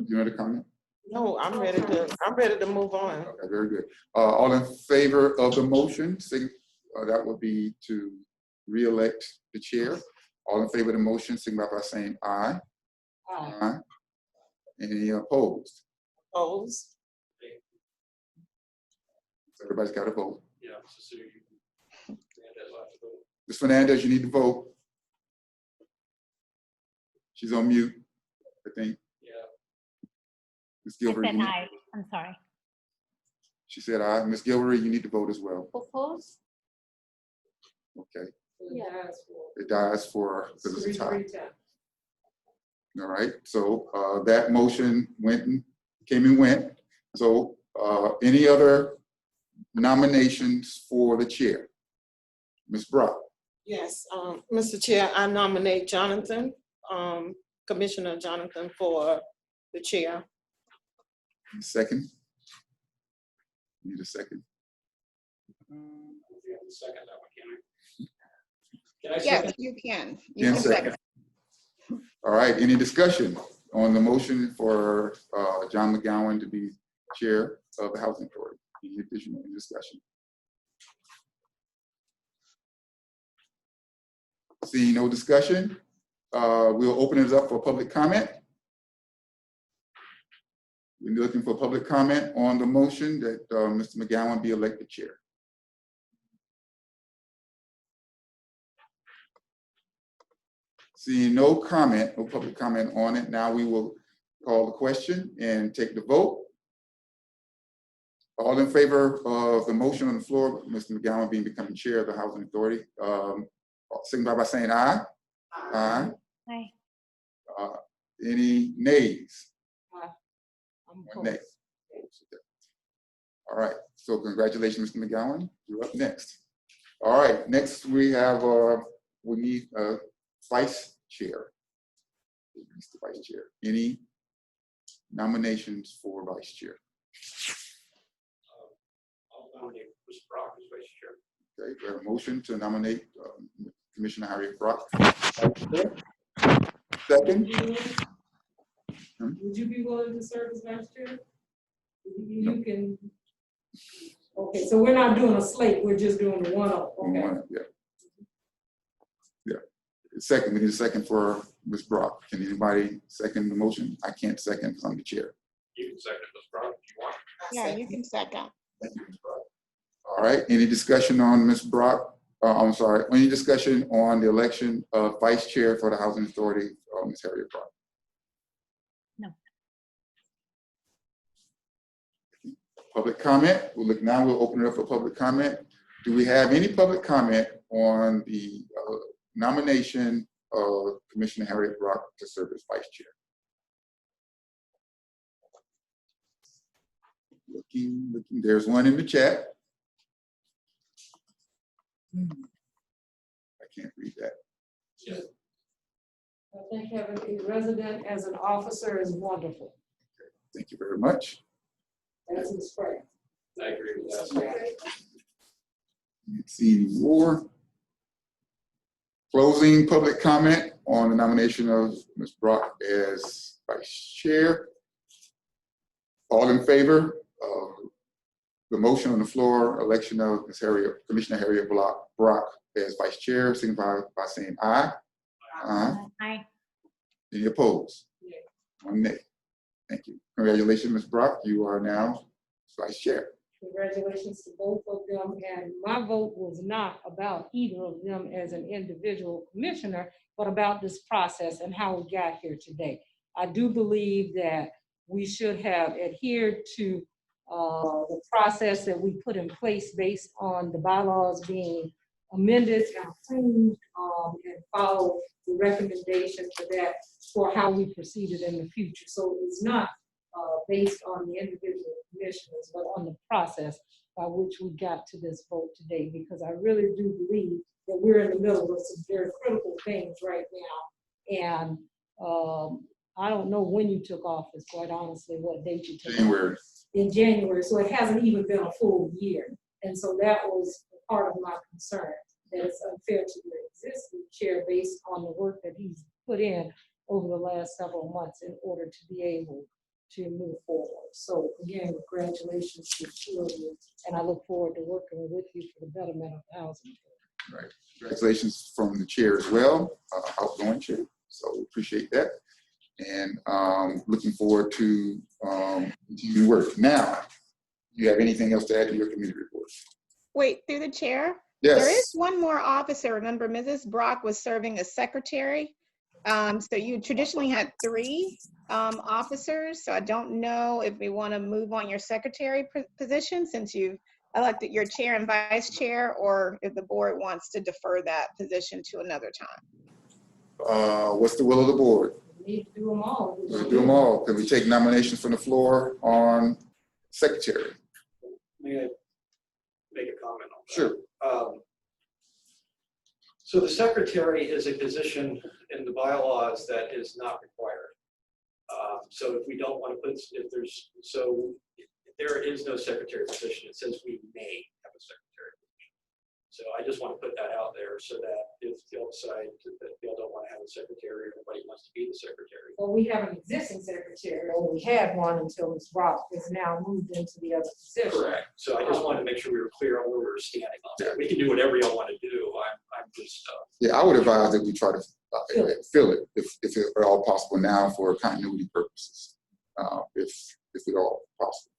You had a comment? No, I'm ready to move on. Okay, very good. All in favor of the motion? That would be to re-elect the chair. All in favor of the motion, signify by saying aye. Aye. Any opposed? Opposed? Everybody's got to vote. Yeah, Ms. Fernandez, you need to vote. She's on mute, I think. Yeah. Ms. I Gilbert, said aye. I'm sorry. she said aye. Ms. Gilbert, you need to vote as well. Oppose? Okay, Yeah. it dies for, because it's a tie. 3-3 tie. All right, so that motion came and went. So any other nominations for the chair? Ms. Brock? Yes, Mr. Chair, I nominate Jonathan, Commissioner Jonathan for the chair. Second? Need a second? Yes, you can. You Ken can second. All right, any discussion on the motion for John McGowan to be chair of the Housing Authority? Any additional discussion? Seeing no discussion, we'll open it up for public comment. We're looking for public comment on the motion that Mr. McGowan be elected chair. Seeing no comment, no public comment on it, now we will call the question and take the vote. All in favor of the motion on the floor, Mr. McGowan becoming chair of the Housing Authority, signify by saying aye. Aye. Aye. Any nays? I'm One nay. All right, so congratulations, Mr. McGowan. You're up next. All right, next we have, we need a vice chair. Mr. Vice Chair. Any nominations for vice chair? I'll nominate Ms. Brock as vice chair. Okay, we have a motion to nominate Commissioner Harriet Brock. Second? Would you be willing to serve as vice chair? You can. Okay, so we're not doing a slate, we're just doing the one-up. Okay. Yeah. Yeah. Second, we need a second for Ms. Brock. Can anybody second the motion? I can't second because I'm the chair. You can second Ms. Brock if you want. Yeah, you can second. Thank you, Ms. Brock. All right, any discussion on Ms. Brock? I'm sorry, any discussion on the election of vice chair for the Housing Authority, Ms. Harriet Brock? No. Public comment. Now we'll open it up for public comment. Do we have any public comment on the nomination of Commissioner Harriet Brock to serve as vice chair? Looking, there's one in the chat. I can't read that. Yeah. I think having a resident as an officer is wonderful. Thank you very much. That's his strength. I agree with that. Let's see any more. Closing public comment on the nomination of Ms. Brock as vice chair. All in favor of the motion on the floor, election of Commissioner Harriet Brock as vice chair, signify by saying aye. Aye. Aye. Any opposed? Yeah. One nay. Thank you. Congratulations, Ms. Brock. You are now vice chair. Congratulations to both of them. And my vote was not about either of them as an individual commissioner, but about this process and how we got here today. I do believe that we should have adhered to the process that we put in place based on the bylaws being amended and approved, and follow the recommendation for that for how we proceeded in the future. So it's not based on the individual commissioners, but on the process by which we got to this vote today, because I really do believe that we're in the middle of some very critical things right now. And I don't know when you took office, quite honestly, what date you took January. office. In January, so it hasn't even been a full year. And so that was part of my concern, that it's unfair to the existing chair based on the work that he's put in over the last several months in order to be able to move forward. So again, congratulations to the two of you, and I look forward to working with you for the betterment of housing. Right. Congratulations from the chair as well, outgoing chair. So we appreciate that. And looking forward to continuing work. Now, do you have anything else to add to your committee report? Wait, through the chair? Yes. There is one more officer. Remember, Mrs. Brock was serving as secretary. So you traditionally had 3 officers. So I don't know if we want to move on your secretary position since you've elected your chair and vice chair, or if the board wants to defer that position to another time. What's the will of the board? We need to do them all. We'll do them all. Can we take nominations from the floor on secretary? May I make a comment on that? Sure. So the secretary is a position in the bylaws that is not required. So if we don't want to put, if there is no secretary position, it says we may have a secretary position. So I just want to put that out there so that if y'all decide that y'all don't want to have a secretary, or nobody wants to be the secretary. Well, we have an existing secretary, or we had one until Ms. Brock is now moved into the other position. Correct. So I just wanted to make sure we were clear on where we were standing on that. We can do whatever y'all want to do. I'm just. Yeah, I would advise that we try to fill it if at all possible now for continuity purposes, if at all possible.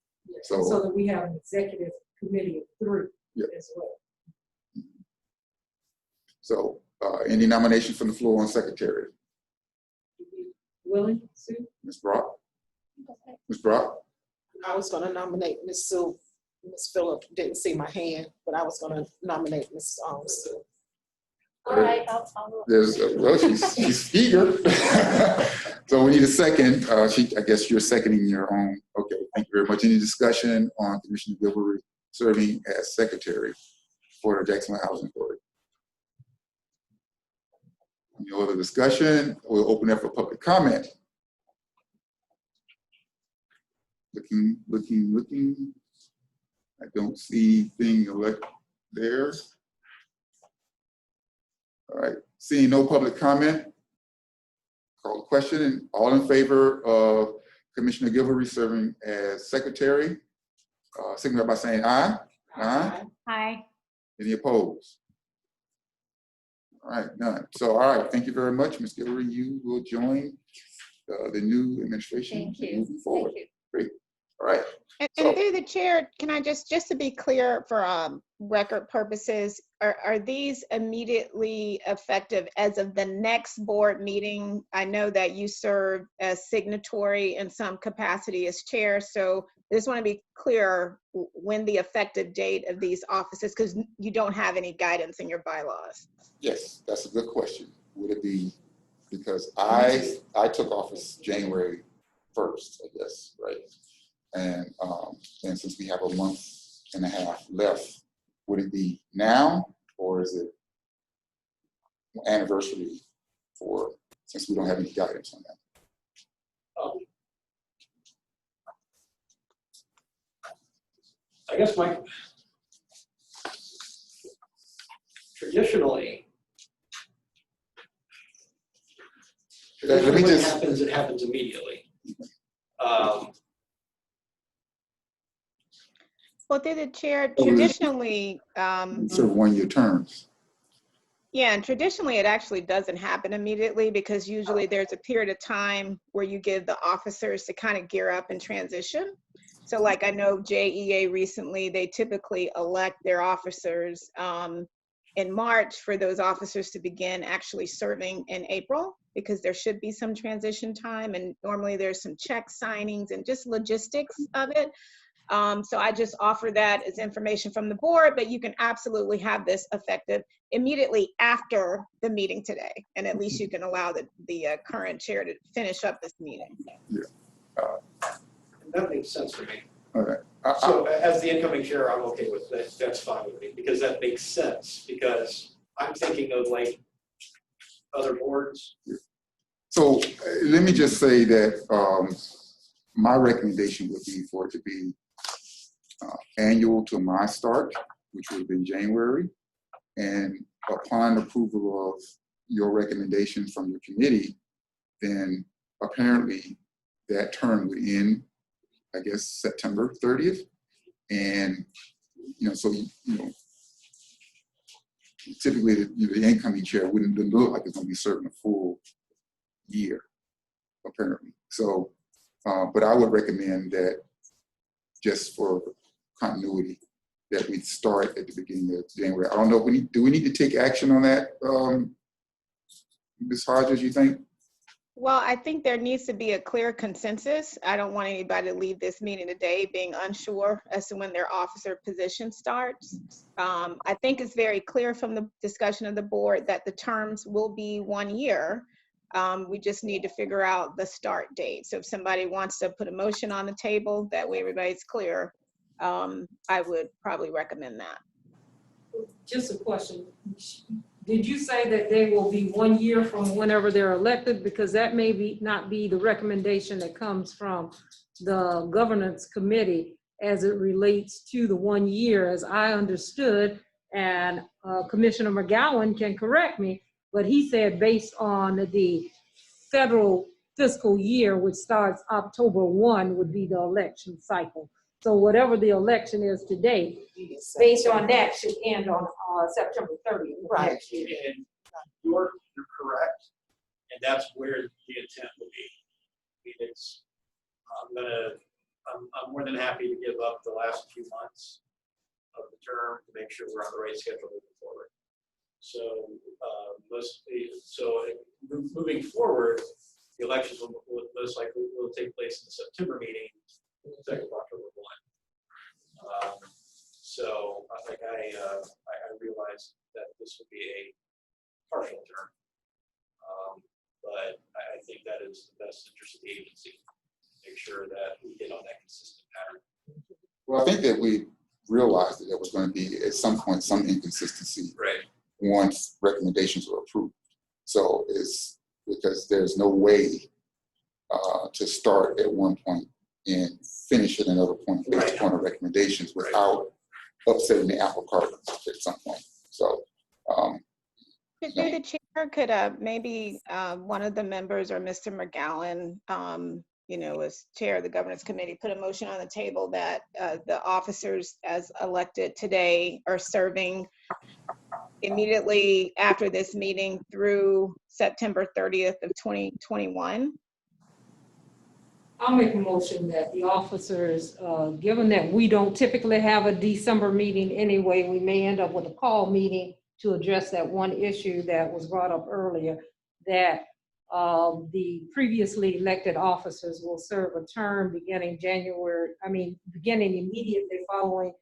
So that we have an executive committee of 3 yeah. as well. So any nominations from the floor on secretary? Willie, Sue? Ms. Brock? Ms. Brock? I was going to nominate Ms. Sue. Ms. Phillip didn't see my hand, but I was going to nominate Ms. Sue. All right, I'll There's well, she's eager. So we need a second. I guess you're seconding your own. Okay, thank you very much. Any discussion on Commissioner Gilbert serving as secretary for the Jacksonville Housing Authority? No other discussion. We'll open up for public comment. Looking. I don't see anything there. All right, seeing no public comment, call the question. All in favor of Commissioner Gilbert serving as secretary, signify by saying aye. Aye. Aye. Any opposed? All right, none. So, all right, thank you very much, Ms. Gilbert. You will join the new administration. Thank you. Moving forward. Thank you. Great. All right. And through the chair, can I just to be clear for record purposes, are these immediately effective as of the next board meeting? I know that you serve as signatory in some capacity as chair, so I just want to be clear when the effective date of these offices, because you don't have any guidance in your bylaws. Yes, that's a good question. Would it be, because I took office January 1st, I guess, right? And since we have a month and a half left, would it be now or is it anniversary for, since we don't have any guidance on that? I guess traditionally, Let me just, it happens immediately. Well, through the chair, traditionally, serve one-year terms. yeah, and traditionally it actually doesn't happen immediately because usually there's a period of time where you give the officers to kind of gear up and transition. So like I know JEA recently, they typically elect their officers in March for those officers to begin actually serving in April because there should be some transition time and normally there's some check signings and just logistics of it. So I just offer that as information from the board, but you can absolutely have this effective immediately after the meeting today. And at least you can allow the current chair to finish up this meeting. Yeah. That makes sense to me. All right. So as the incoming chair, I'm okay with that. That's fine with me because that makes sense because I'm thinking of like other boards. So let me just say that my recommendation would be for it to be annual to my start, which would have been January, and upon approval of your recommendation from your committee, then apparently that term would end, I guess, September 30th. And, so, typically the incoming chair wouldn't look like it's going to be serving a full year. apparently. So, but I would recommend that just for continuity, that we start at the beginning of January. I don't know, do we need to take action on that, Ms. Hodges, you think? Well, I think there needs to be a clear consensus. I don't want anybody to leave this meeting today being unsure as to when their officer position starts. I think it's very clear from the discussion of the board that the terms will be 1 year. We just need to figure out the start date. So if somebody wants to put a motion on the table, that way everybody's clear, I would probably recommend that. Just a question. Did you say that they will be 1 year from whenever they're elected? Because that may not be the recommendation that comes from the governance committee as it relates to the 1 year, as I understood, and Commissioner McGowan can correct me, but he said based on the federal fiscal year, which starts October 1, would be the election cycle. So whatever the election is today, based on that, should end on September 30th. Right. And you're correct, and that's where the intent will be. I mean, I'm more than happy to give up the last few months of the term to make sure we're on the right schedule moving forward. So, moving forward, the elections will most likely take place in the September meeting, effective October 1. So I realize that this will be a partial term, but I think that is the best interest of the agency. Make sure that we get on that consistent pattern. Well, I think that we realized that there was going to be at some point some inconsistency, right, once recommendations were approved. So it's because there's no way to start at one point and finish at another point based upon the recommendations without upsetting the apple cart at some point. So Through the chair, could maybe one of the members or Mr. McGowan, as chair of the governance committee, put a motion on the table that the officers as elected today are serving immediately after this meeting through September 30th of 2021? I'll make a motion that the officers, given that we don't typically have a December meeting anyway, we may end up with a call meeting to address that one issue that was brought up earlier, that the previously elected officers will serve a term beginning immediately following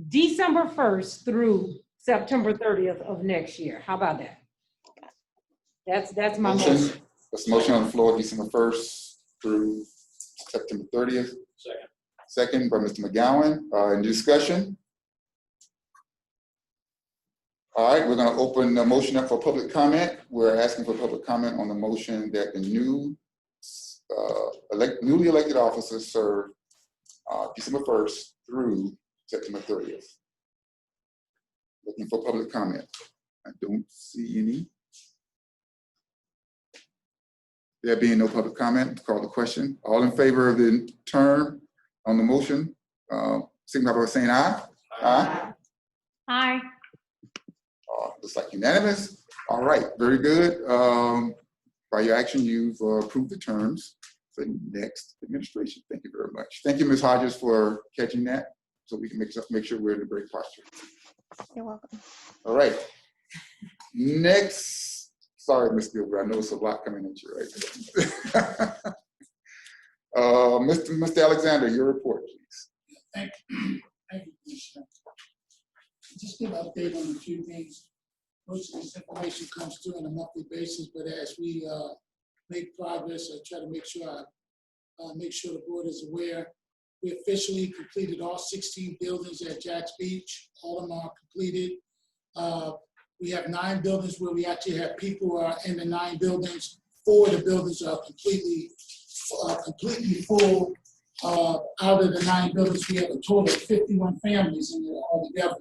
December 1st through September 30th of next year. How about that? That's my motion. There's a motion on the floor, December 1st through September 30th. Second. Second by Mr. McGowan. Any discussion? All right, we're going to open the motion up for public comment. We're asking for public comment on the motion that the newly elected officers serve December 1st through September 30th. Looking for public comment. I don't see any. There being no public comment, call the question. All in favor of the term on the motion, signify by saying aye. Aye. Aye. Looks like unanimous. All right, very good. By your action, you've approved the terms for the next administration. Thank you very much. Thank you, Ms. Hodges, for catching that, so we can make sure we're in a great posture. You're welcome. All right. Next. Sorry, Ms. Gilbert, I know it's a lot coming at you right now. Mr. Alexander, your report, please. Thank you, Commissioner. Just give an update on a few things. Most of this information comes through on a monthly basis, but as we make progress, I try to make sure the board is aware. We officially completed all 16 buildings at Jacks Beach. All of them are completed. We have 9 buildings where we actually have people who are in the 9 buildings. 4 of the buildings are completely full. Out of the 9 buildings, we have a total of 51 families in there altogether.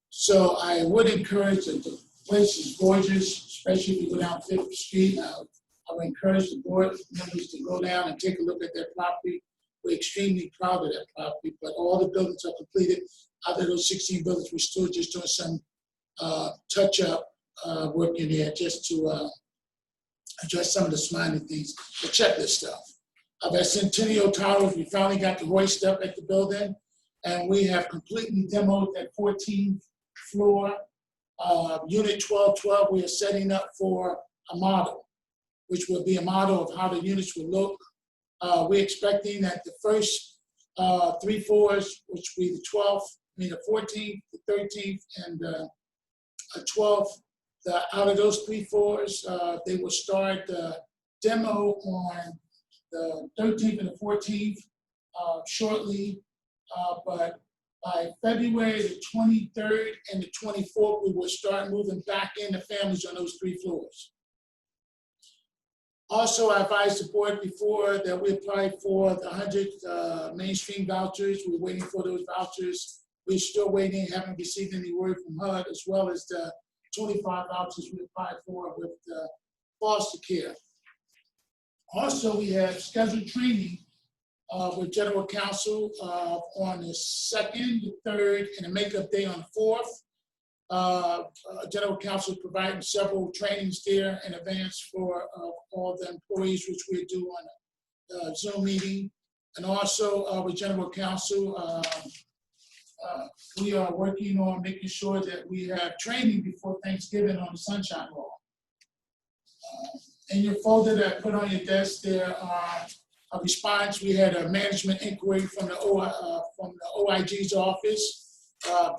So I would encourage that the place is gorgeous, especially if you go down 5th Street. I would encourage the board members to go down and take a look at that property. We're extremely proud of that property, but all the buildings are completed. Out of those 16 buildings, we're still just doing some touch-up working there just to address some of the smiley things, the checklist stuff. At Centennial Towers, we finally got the hoist up at the building, and we have completely demoed that 14th floor. Unit 1212, we are setting up for a model, which will be a model of how the units will look. We're expecting that the first 3 floors, which will be the 12th, the 14th, the 13th, and the 12th, out of those 3 floors, they will start the demo on the 13th and the 14th shortly, but by February the 23rd and the 24th, we will start moving back into families on those 3 floors. Also, I advised the board before that we applied for the 100 mainstream vouchers. We're waiting for those vouchers. We're still waiting, haven't received any word from HUD, as well as the 25 vouchers we applied for with foster care. Also, we have scheduled training with General Counsel on the 2nd, the 3rd, and a makeup day on the 4th. General Counsel is providing several trainings there in advance for all the employees, which we do on a Zoom meeting. And also with General Counsel, we are working on making sure that we have training before Thanksgiving on the Sunshine Law. In your folder that I put on your desk, there are a response. We had a management inquiry from the OIG's office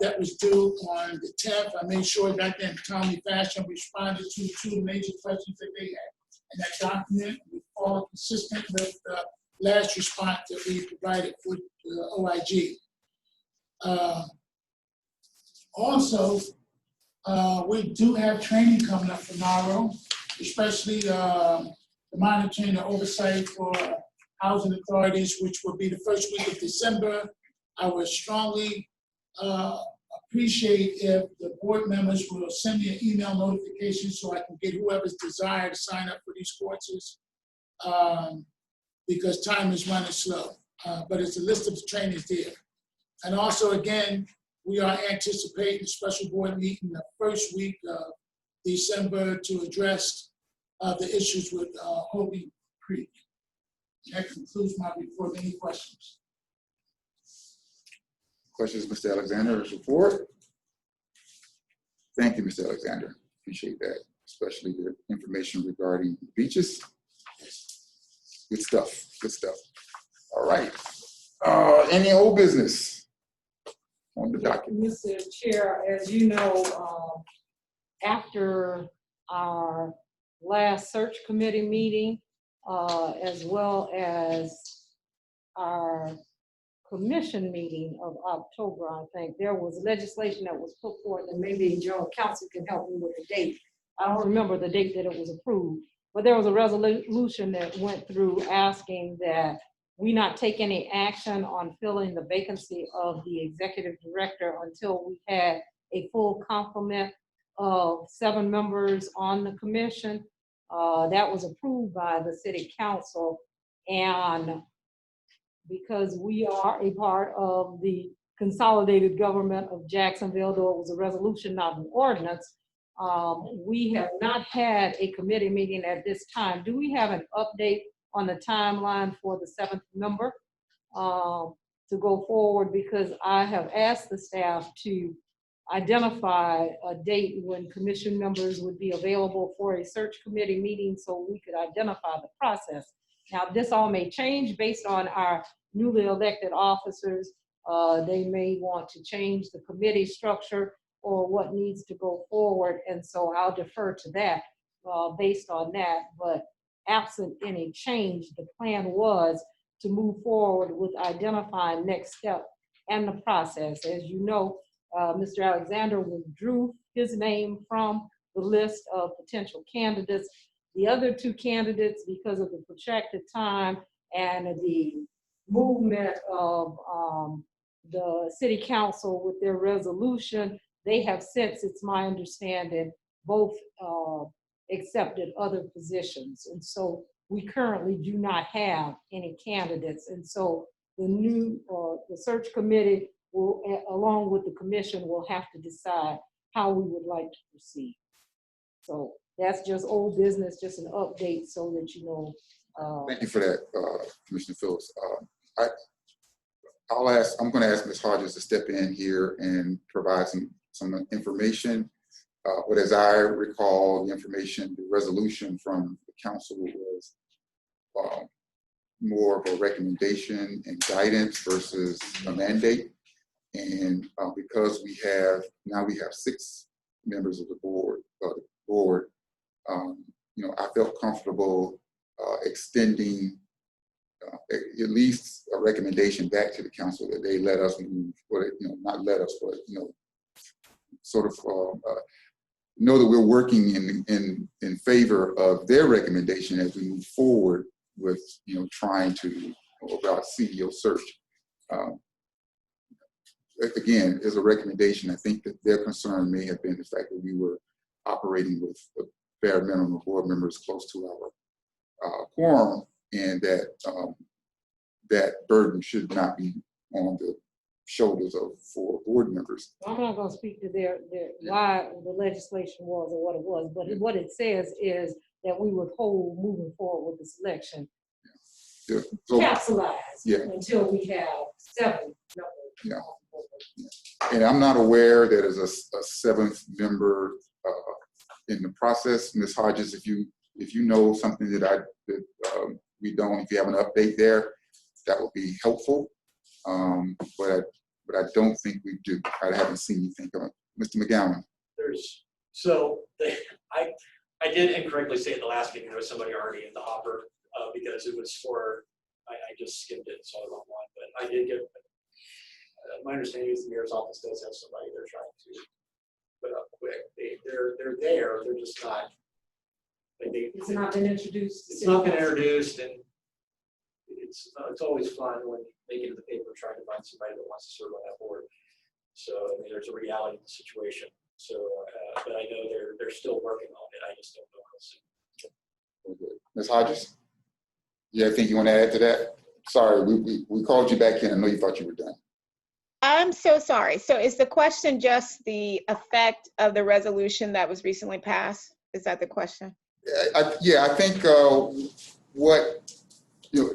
that was due on the 10th. I made sure that in a timely fashion responded to 2 major questions that they had. And that document was all consistent with the last response that we provided for the OIG. Also, we do have training coming up tomorrow, especially the monitoring and oversight for housing authorities, which will be the first week of December. I would strongly appreciate if the board members will send me an email notification so I can get whoever's desire to sign up for these courses, because time is running slow. But it's a list of the trainings there. And also, again, we are anticipating a special board meeting the first week of December to address the issues with Hopi Creek. That concludes my report. Any questions? Questions, Mr. Alexander's report? Thank you, Mr. Alexander. Appreciate that, especially the information regarding beaches. Good stuff, good stuff. All right. Any old business on the document? Mr. Chair, as you know, after our last search committee meeting, as well as our commission meeting of October, I think, there was legislation that was put forth, and maybe General Counsel can help me with the date. I don't remember the date that it was approved, but there was a resolution that went through asking that we not take any action on filling the vacancy of the executive director until we had a full complement of 7 members on the commission. That was approved by the city council, and because we are a part of the consolidated government of Jacksonville, though it was a resolution, not an ordinance, we have not had a committee meeting at this time. Do we have an update on the timeline for the 7th member to go forward? Because I have asked the staff to identify a date when commission members would be available for a search committee meeting so we could identify the process. Now, this all may change based on our newly elected officers. They may want to change the committee structure or what needs to go forward. And so I'll defer to that based on that. But absent any change, the plan was to move forward with identifying next step and the process. As you know, Mr. Alexander withdrew his name from the list of potential candidates. The other 2 candidates, because of the protracted time and the movement of the city council with their resolution, they have since, it's my understanding, both accepted other positions. And so we currently do not have any candidates. And so the new, the search committee will, along with the commission, will have to decide how we would like to proceed. So that's just old business, just an update so that you know. Thank you for that, Commissioner Phillips. I'm going to ask Ms. Hodges to step in here and provide some information. But as I recall, the information, the resolution from the council was more of a recommendation and guidance versus a mandate. And because we have 6 members of the board, you know, I felt comfortable extending at least a recommendation back to the council that they let us move, or you know, not let us, but you know, sort of know that we're working in favor of their recommendation as we move forward with, you know, trying to about CEO search. Again, as a recommendation, I think that their concern may have been the fact that we were operating with a bare minimum of board members close to our quorum, and that that burden should not be on the shoulders of 4 board members. I'm not going to speak to their why the legislation was or what it was, but what it says is that we withhold moving forward with the selection, So, capsulized until we have 7 members. Yeah. And I'm not aware that there's a 7th member in the process. Ms. Hodges, if you know something that we don't, if you have an update there, that would be helpful. But I don't think we do. I haven't seen anything on it. Mr. McGowan. I did incorrectly say at the last meeting there was somebody already in the hopper because it was for, I just skimmed it, so I don't want, but I did get, my understanding is the mayor's office does have somebody they're trying to put up quick. They're there, they're just not. It's not been introduced. It's not been introduced, and it's always fun when they get in the paper trying to find somebody that wants to serve on that board. So I mean, there's a reality of the situation. So, but I know they're still working on it. I just don't know how soon. Okay. Ms. Hodges, you have anything you want to add to that? Sorry, we called you back in. I know you thought you were done. I'm so sorry. So is the question just the effect of the resolution that was recently passed? Is that the question? Yeah, I think what, you know,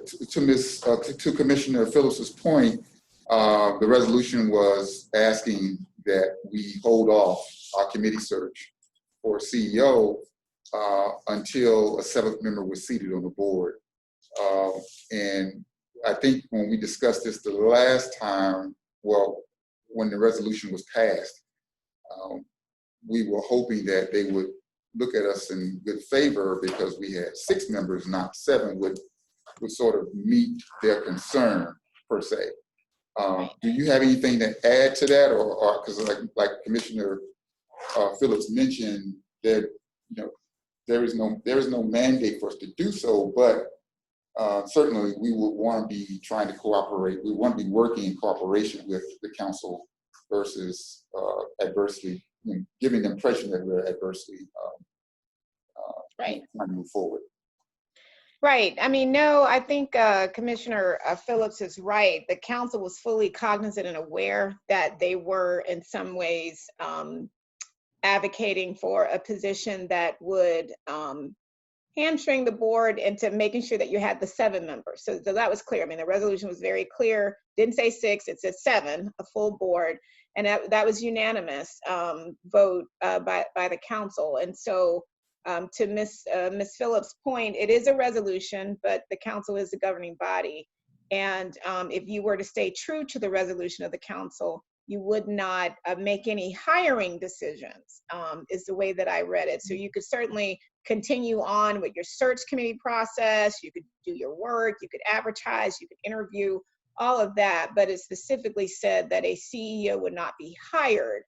to Commissioner Phillips's point, the resolution was asking that we hold off our committee search for CEO until a 7th member was seated on the board. And I think when we discussed this the last time, well, when the resolution was passed, we were hoping that they would look at us in good favor because we had 6 members, not 7, would sort of meet their concern per se. Do you have anything to add to that, or because like Commissioner Phillips mentioned, that there is no mandate for us to do so, but certainly we would want to be trying to cooperate. We want to be working in cooperation with the council versus adversely, giving the impression that we're adversely right. trying to move forward. Right. I mean, no, I think Commissioner Phillips is right. The council was fully cognizant and aware that they were in some ways advocating for a position that would hamstring the board into making sure that you had the 7 members. So that was clear. I mean, the resolution was very clear. Didn't say 6, it said 7, a full board. And that was unanimous vote by the council. And so to Ms. Phillips' point, it is a resolution, but the council is the governing body. And if you were to stay true to the resolution of the council, you would not make any hiring decisions, is the way that I read it. So you could certainly continue on with your search committee process, you could do your work, you could advertise, you could interview, all of that, but it specifically said that a CEO would not be hired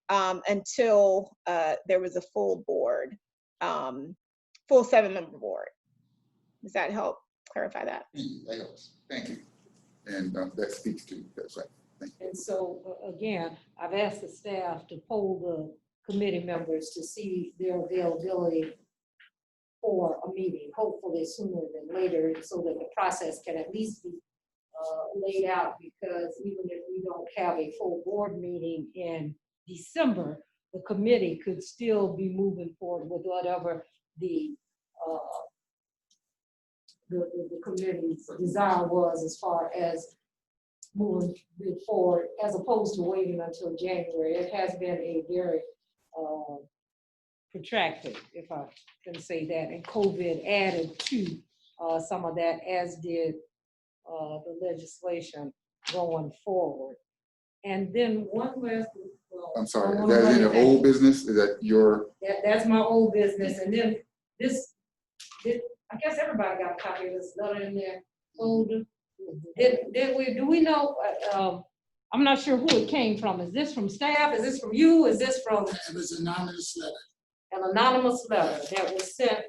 until there was a full board, full 7-member board. Does that help clarify that? That helps. Thank you. And that speaks to that. Right. And so again, I've asked the staff to poll the committee members to see their availability for a meeting, hopefully sooner than later, so that the process can at least be laid out, because even if we don't have a full board meeting in December, the committee could still be moving forward with whatever the committee's desire was as far as moving forward, as opposed to waiting until January. It has been a very protracted, if I can say that, and COVID added to some of that, as did the legislation going forward. And then one last. I'm sorry, is that in your old business? Is that your? That's my old business. And then this, I guess everybody got a copy of this letter in their folder. Do we know, I'm not sure who it came from. Is this from staff? Is this from you? Is this from? It was an anonymous letter. An anonymous letter that was sent,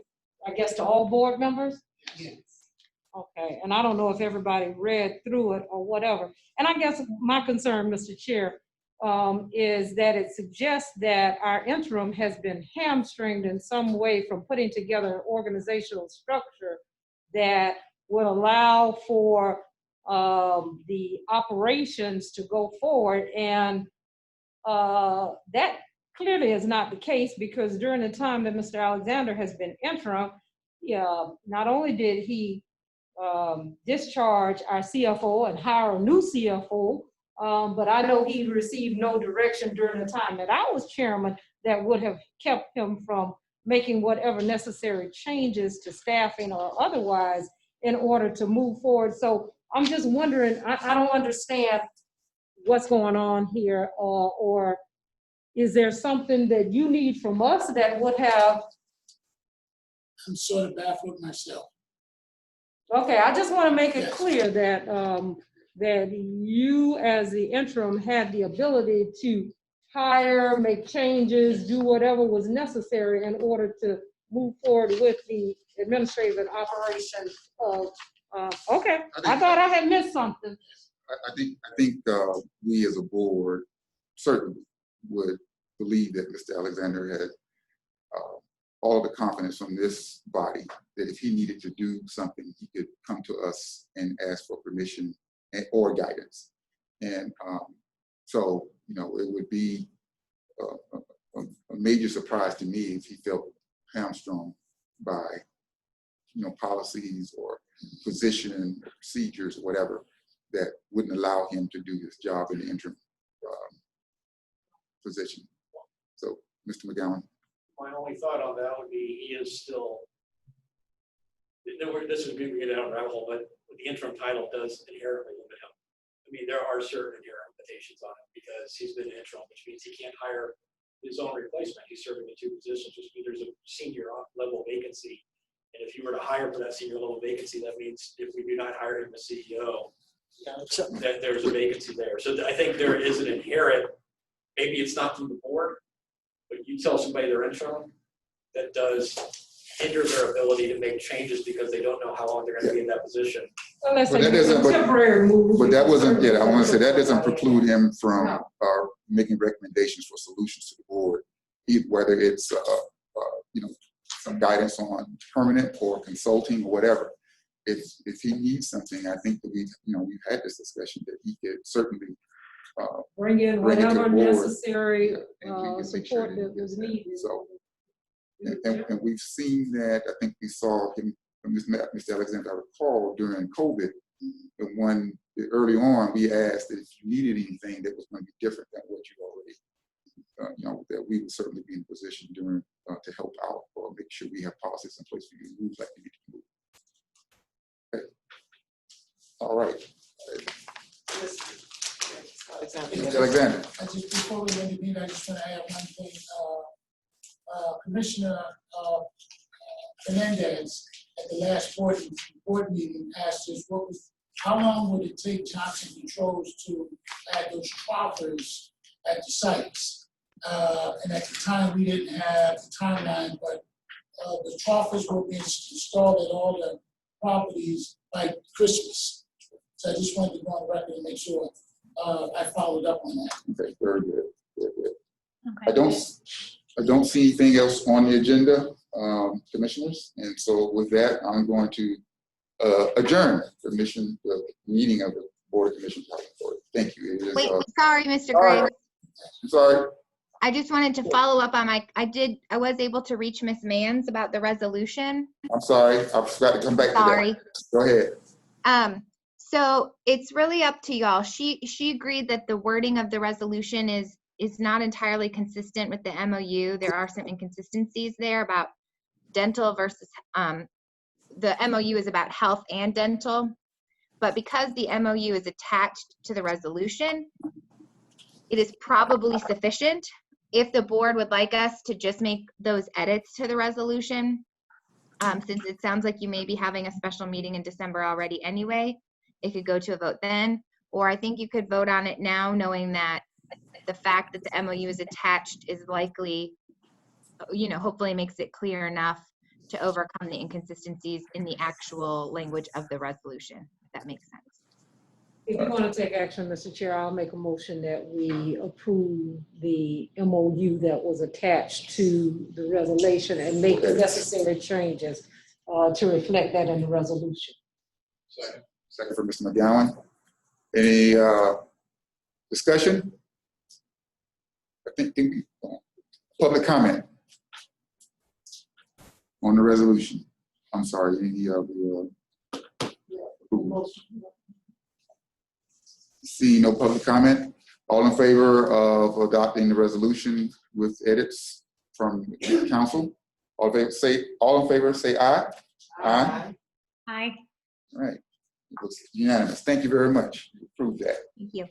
I guess, to all board members? Yes. Okay, and I don't know if everybody read through it or whatever. And I guess my concern, Mr. Chair, is that it suggests that our interim has been hamstringed in some way from putting together an organizational structure that would allow for the operations to go forward. And that clearly is not the case, because during the time that Mr. Alexander has been interim, not only did he discharge our CFO and hire a new CFO, but I know he received no direction during the time that I was chairman that would have kept him from making whatever necessary changes to staffing or otherwise in order to move forward. So I'm just wondering, I don't understand what's going on here, or is there something that you need from us that would have? I'm sort of baffled myself. Okay, I just want to make it clear that that you as the interim had the ability to hire, make changes, do whatever was necessary in order to move forward with the administrative and operation of, okay, I thought I had missed something. I think we as a board certainly would believe that Mr. Alexander had all the confidence from this body that if he needed to do something, he could come to us and ask for permission or guidance. And so, you know, it would be a major surprise to me if he felt hamstrung by, you know, policies or position procedures or whatever that wouldn't allow him to do his job in the interim position. So, Mr. McGowan. My only thought on that would be he is still, this is going to get out of rabbit hole, but the interim title does inherently limit him. I mean, there are certain inherent limitations on him because he's been interim, which means he can't hire his own replacement. He's serving in 2 positions, which means there's a senior level vacancy. And if you were to hire for that senior level vacancy, that means if we do not hire him as CEO, that there's a vacancy there. So I think there is an inherent, maybe it's not from the board, but you tell somebody they're interim, that does hinder their ability to make changes because they don't know how long they're going to be in that position. Well, that's a temporary move. But that wasn't, yeah, I want to say that doesn't preclude him from making recommendations for solutions to the board, whether it's, you know, some guidance on permanent or consulting or whatever. If he needs something, I think that we've had this discussion that he could certainly bring in whatever necessary support that was needed. So, and we've seen that. I think we saw him from Mr. Alexander. I recall during COVID, when early on we asked that if you needed anything that was going to be different than what you already, you know, that we would certainly be in a position during to help out or make sure we have policies in place for you to move like you need to move. Okay. All right. Mr. Alexander. Just before we end the meeting, I just want to add one thing. Commissioner Fernandez at the last board meeting asked us how long would it take Johnson Controls to add those troffers at the sites? And at the time we didn't have the timeline, but the troffers will be installed at all the properties by Christmas. So I just wanted to go on the record and make sure I followed up on that. Okay, very good. Very good. Okay. I don't see anything else on the agenda, commissioners. And so with that, I'm going to adjourn the meeting of the Board of Commissioners. Thank you. Wait, sorry, Mr. Graves. I'm sorry. I just wanted to follow up on I was able to reach Ms. Mans about the resolution. I'm sorry, I forgot to come back to Sorry. that. Go ahead. So it's really up to y'all. She agreed that the wording of the resolution is not entirely consistent with the MOU. There are some inconsistencies there about dental versus, the MOU is about health and dental. But because the MOU is attached to the resolution, it is probably sufficient. If the board would like us to just make those edits to the resolution, since it sounds like you may be having a special meeting in December already anyway, it could go to a vote then, or I think you could vote on it now, knowing that the fact that the MOU is attached is likely, hopefully makes it clear enough to overcome the inconsistencies in the actual language of the resolution, if that makes sense. If you want to take action, Mr. Chair, I'll make a motion that we approve the MOU that was attached to the resolution and make the necessary changes to reflect that in the resolution. Second for Mr. McGowan. Any discussion? I think public comment on the resolution. I'm sorry, any of the see no public comment. All in favor of adopting the resolution with edits from council? All in favor say aye. Aye. Aye. All right. It was unanimous. Thank you very much. You approved that. Thank you.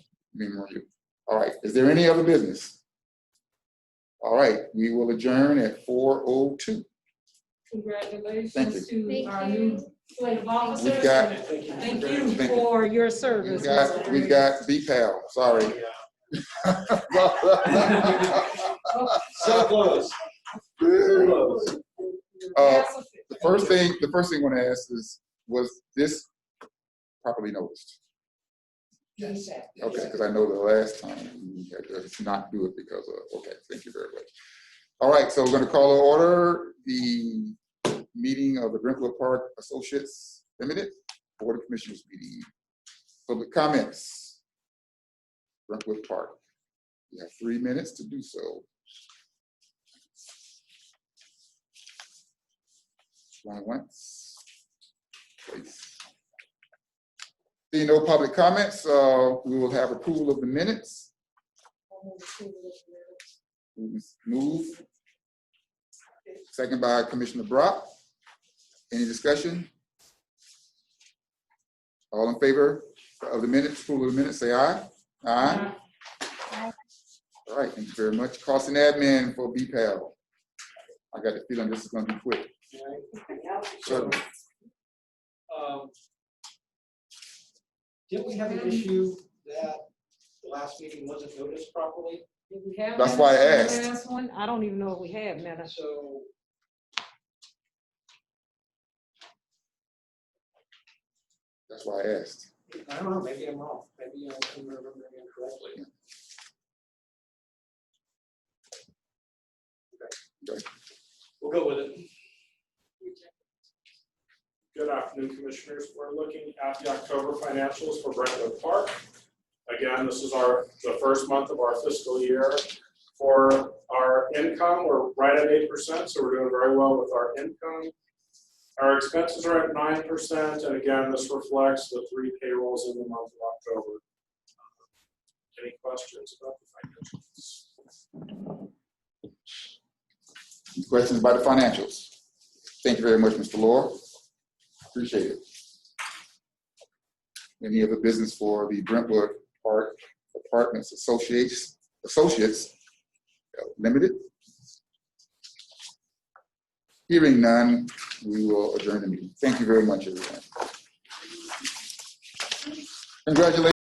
All right. Is there any other business? All right. We will adjourn at 4:02. Congratulations to Thank our you. new slate of officers. We've got, Thank you for your service. we've got BPAL. Sorry. So close. So close. The first thing I want to ask is, was this properly noticed? Yes. Okay, because I know the last time we had to not do it because of, okay, thank you very much. All right, so we're going to call to order the meeting of the Brentwood Park Associates Limited Board of Commissioners meeting. Public comments. Brentwood Park. You have 3 minutes to do so. Going once. Please. Seeing no public comments, we will have approval of the minutes. Move. Second by Commissioner Brock. Any discussion? All in favor of the minutes, approval of the minutes, say aye. Aye. Aye. All right, thank you very much. Cost and admin for BPAL. I got the feeling this is going to be quick. So, didn't we have an issue that the last meeting wasn't noticed properly? Did we have That's that why I the asked. last one? I don't even know if we have now. So, That's why I asked. I don't know, maybe I'm wrong. Maybe I'm remembering incorrectly. Okay. We'll go with it. Good afternoon, Commissioners. We're looking at the October financials for Redwood Park. Again, this is the first month of our fiscal year. For our income, we're right at 8%, so we're doing very well with our income. Our expenses are at 9%, and again, this reflects the 3 payrolls in the month of October. Any questions about the financials? Any questions about the financials? Thank you very much, Mr. Lohr. Appreciate it. Any other business for the Brentwood Park Apartments Associates Limited? Hearing none, we will adjourn the meeting. Thank you very much, everyone. Congratulations.